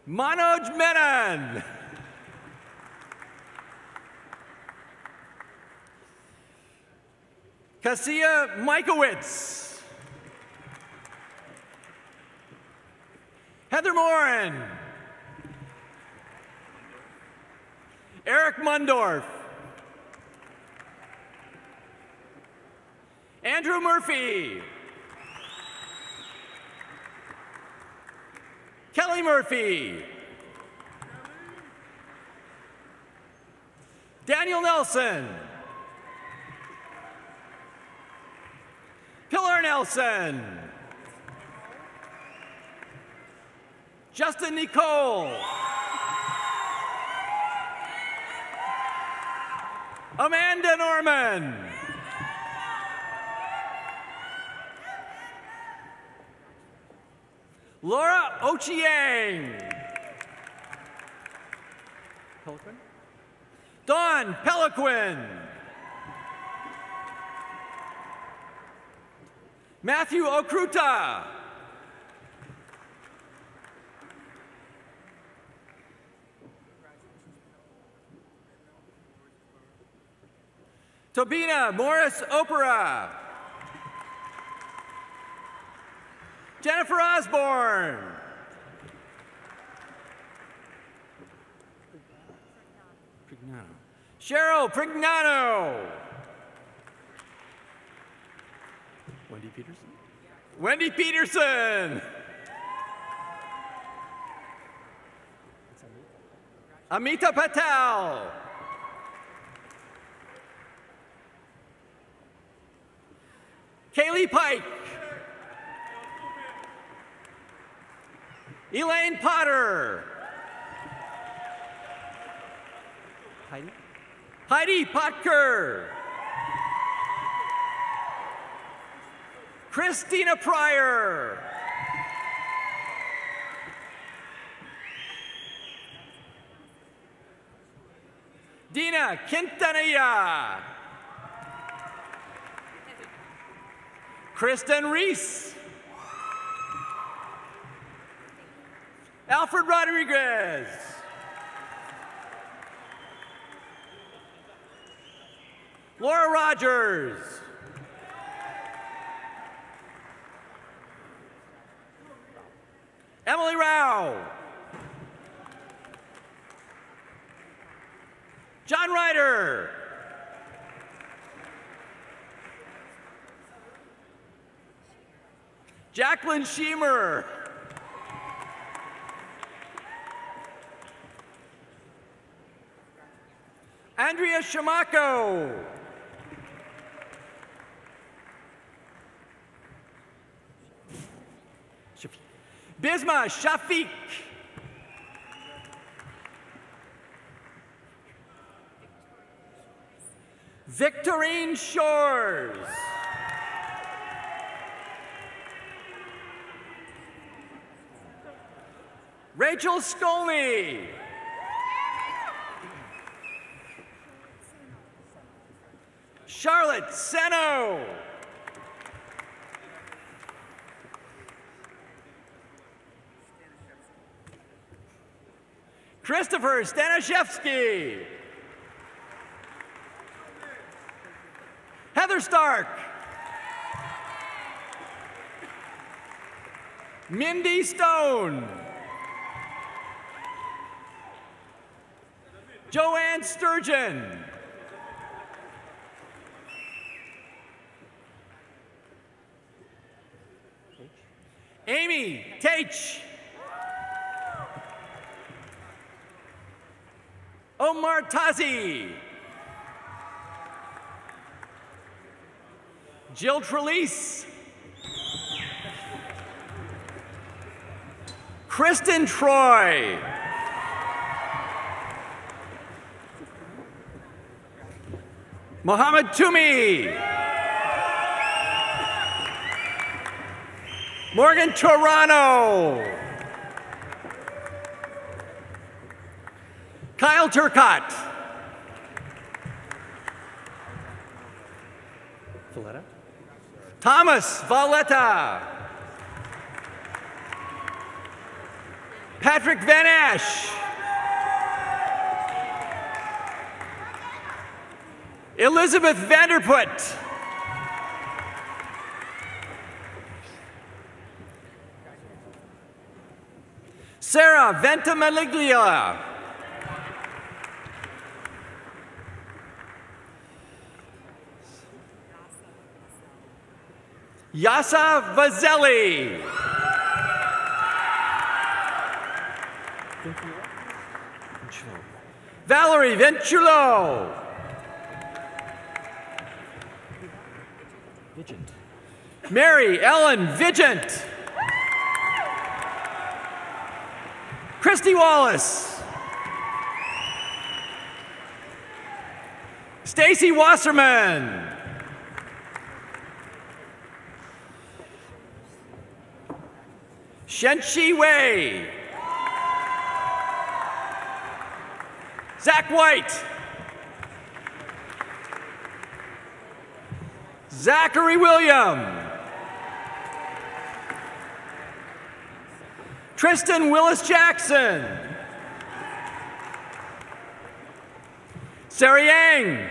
S10: Manoj Menon. Kasia Mikowitz. Heather Morin. Eric Mundorf. Andrew Murphy. Kelly Murphy. Daniel Nelson. Pilar Nelson. Justin Nicole. Amanda Norman. Laura Ochiang. Peliquin. Dawn Peliquin. Matthew Okruta. Tobina Morris Opera. Jennifer Osborne. Cheryl Prignano. Wendy Peterson. Wendy Peterson. Amita Patel. Kaylee Pike. Elaine Potter. Heidi Potker. Christina Pryor. Dina Quintanilla. Kristen Reese. Alfred Rodriguez. Laura Rogers. Emily Rao. John Ryder. Jacqueline Schemer. Andrea Shamako. Bisma Shafiq. Victorine Shores. Rachel Skolny. Charlotte Seno. Christopher Stanishevsky. Heather Stark. Mindy Stone. Joanne Sturgeon. Amy Taich. Omar Tazi. Jill Trelease. Kristen Troy. Mohammed Toomey. Morgan Torano. Kyle Turcott. Valletta. Thomas Valletta. Patrick Van Ash. Elizabeth Vanderput. Sarah Ventimiglia. Yasa Vazelli. Valerie Ventulo. Mary Ellen Vigent. Christy Wallace. Stacy Wasserman. Shenchi Wei. Zach White. Zachary William. Tristan Willis Jackson. Sarah Yang.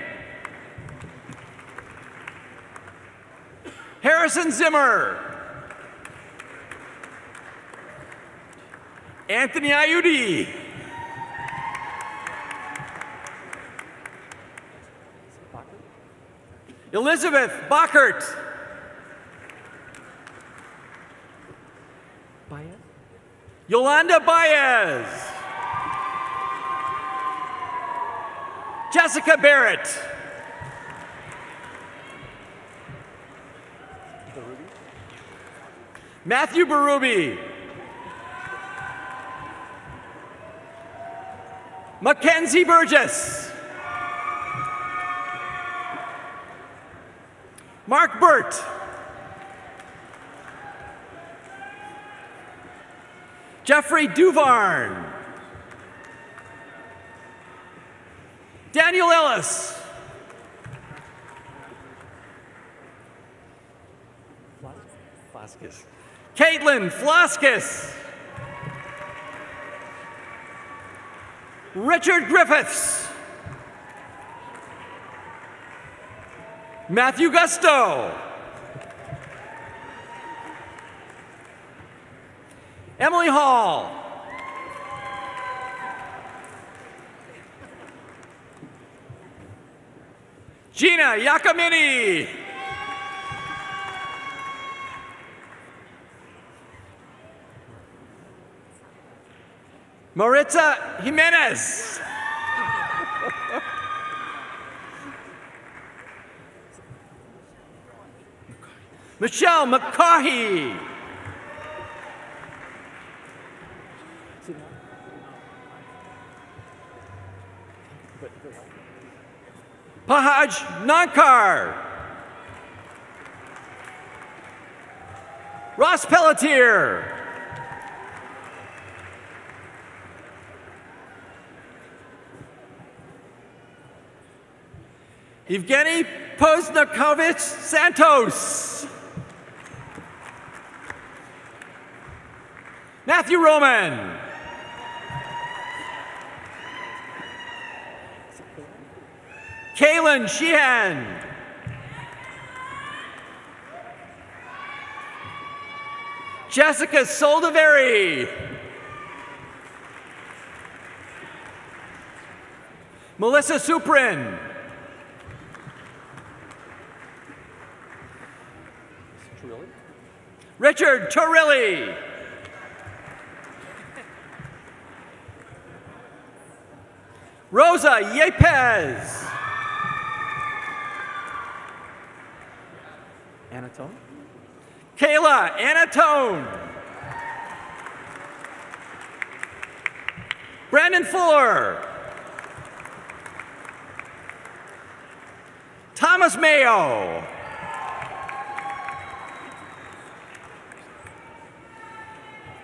S10: Harrison Zimmer. Anthony Ayudi. Elizabeth Bockert. Yolanda Baez. Jessica Barrett. Matthew Berube. Mackenzie Burgess. Mark Burt. Jeffrey Duvarn. Daniel Ellis. Flaskis. Caitlin Flaskis. Richard Griffiths. Matthew Gusto. Emily Hall. Gina Yakamini. Maritza Jimenez. Michelle McCaughey. Pahaj Nankar. Ross Pelletier. Evgeny Poznakovich Santos. Matthew Roman. Kaylin Sheehan. Jessica Soldaveri. Melissa Suprin. Richard Torilli. Rosa Yepes. Anatone. Kayla Anatone. Brandon Fuller. Thomas Mayo.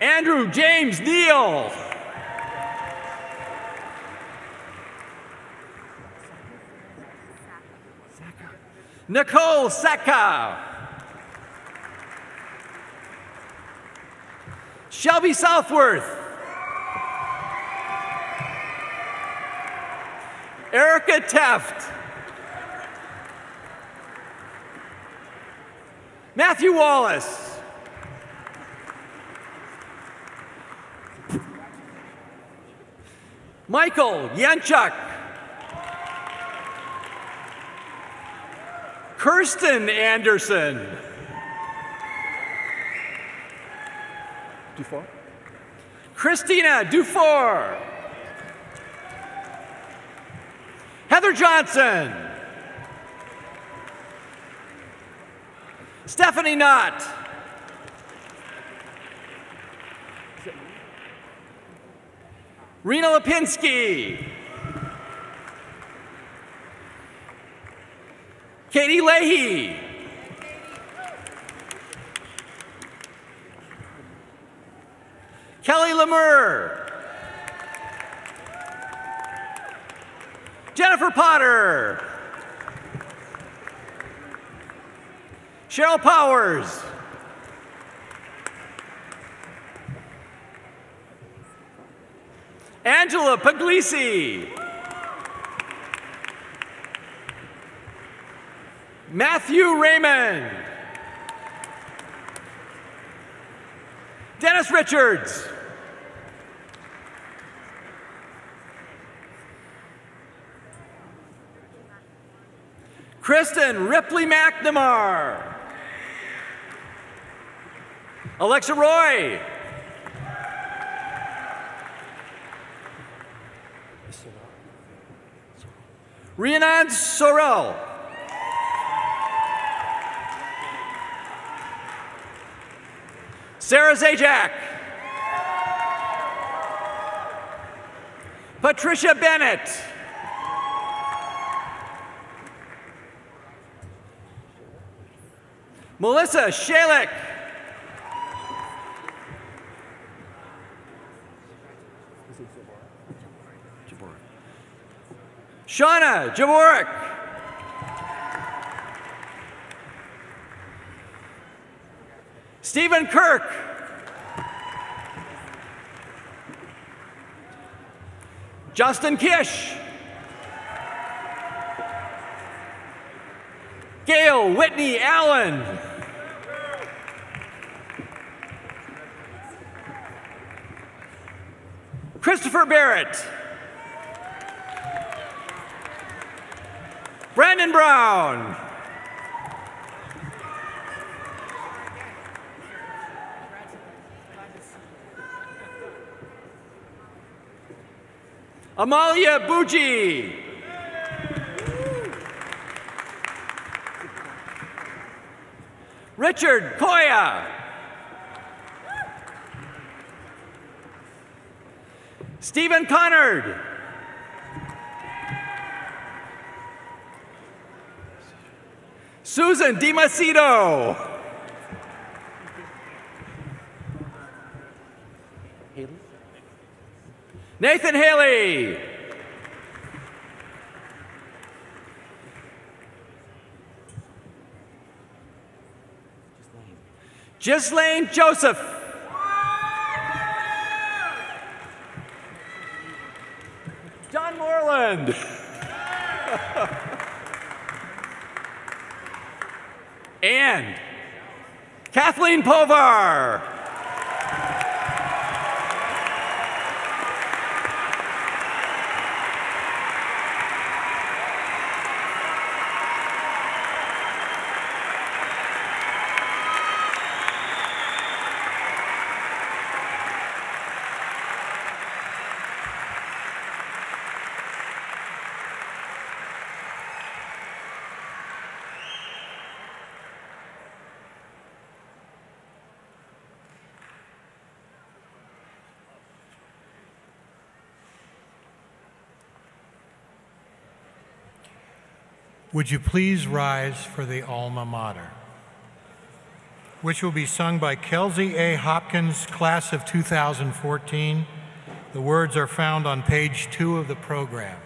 S10: Andrew James Neal. Nicole Saka. Shelby Southworth. Erica Teft. Matthew Wallace. Michael Yanchuk. Kirsten Anderson. Dufour. Christina Dufour. Heather Johnson. Stephanie Knott. Rena Lipinski. Katie Leahy. Kelly Lemur. Jennifer Potter. Cheryl Powers. Angela Puglisi. Matthew Raymond. Dennis Richards. Kristen Ripley McNamara. Alexa Roy. Rhiannon Sorrell. Sarah Zajac. Patricia Bennett. Melissa Shalick. Shauna Jaworek. Stephen Kirk. Justin Kish. Gail Whitney Allen. Christopher Barrett. Brandon Brown. Amalia Bucci. Richard Koya. Stephen Connard. Susan DiMacedo. Nathan Haley. Ghislaine Joseph. John Moreland. And Kathleen Povar.
S1: Would you please rise for the alma mater, which will be sung by Kelsey A. Hopkins, class of 2014. The words are found on page 2 of the program.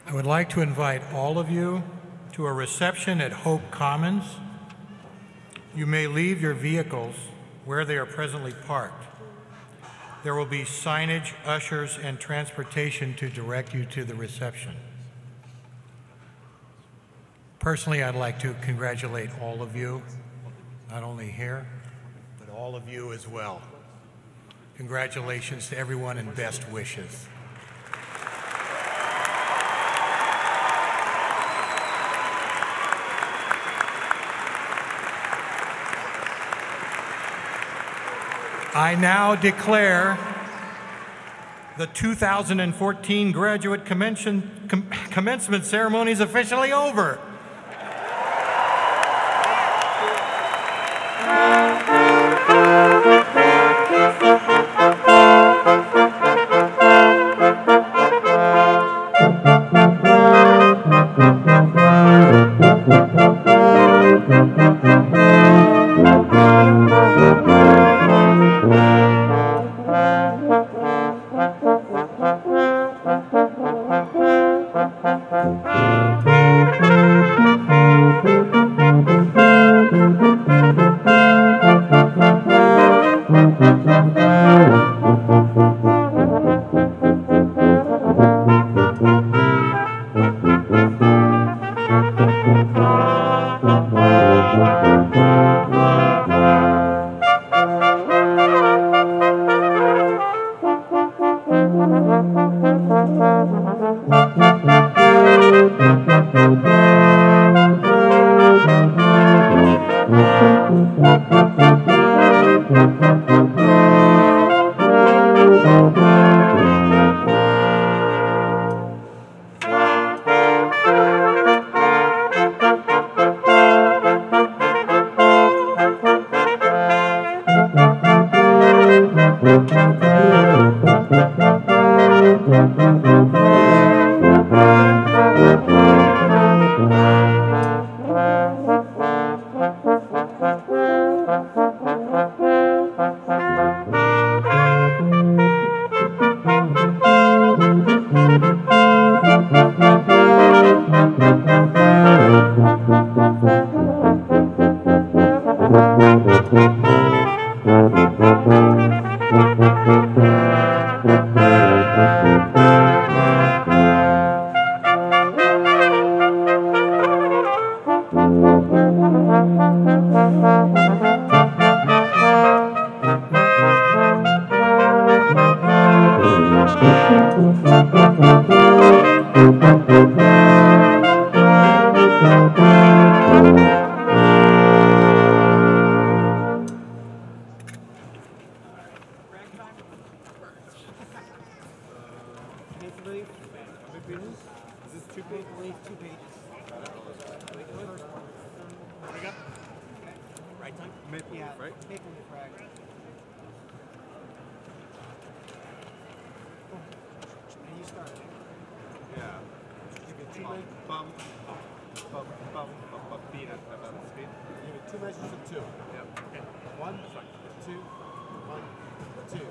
S1: I would like to invite all of you to a reception at Hope Commons. You may leave your vehicles where they are presently parked. There will be signage, ushers, and transportation to direct you to the reception. Personally, I'd like to congratulate all of you, not only here, but all of you as well. Congratulations to everyone and best wishes. I now declare the 2014 graduate commencement ceremony is officially over.
S11: Maple leaf. How many pages? Is this 2 pages? Maple leaf, 2 pages. What do you got? Right time? Maple leaf, right? Maple leaf, right. And you start. Yeah. Give it 2 measures. Beat at that speed. Give it 2 measures of 2. Yep. Okay. 1, 2, 1, 2.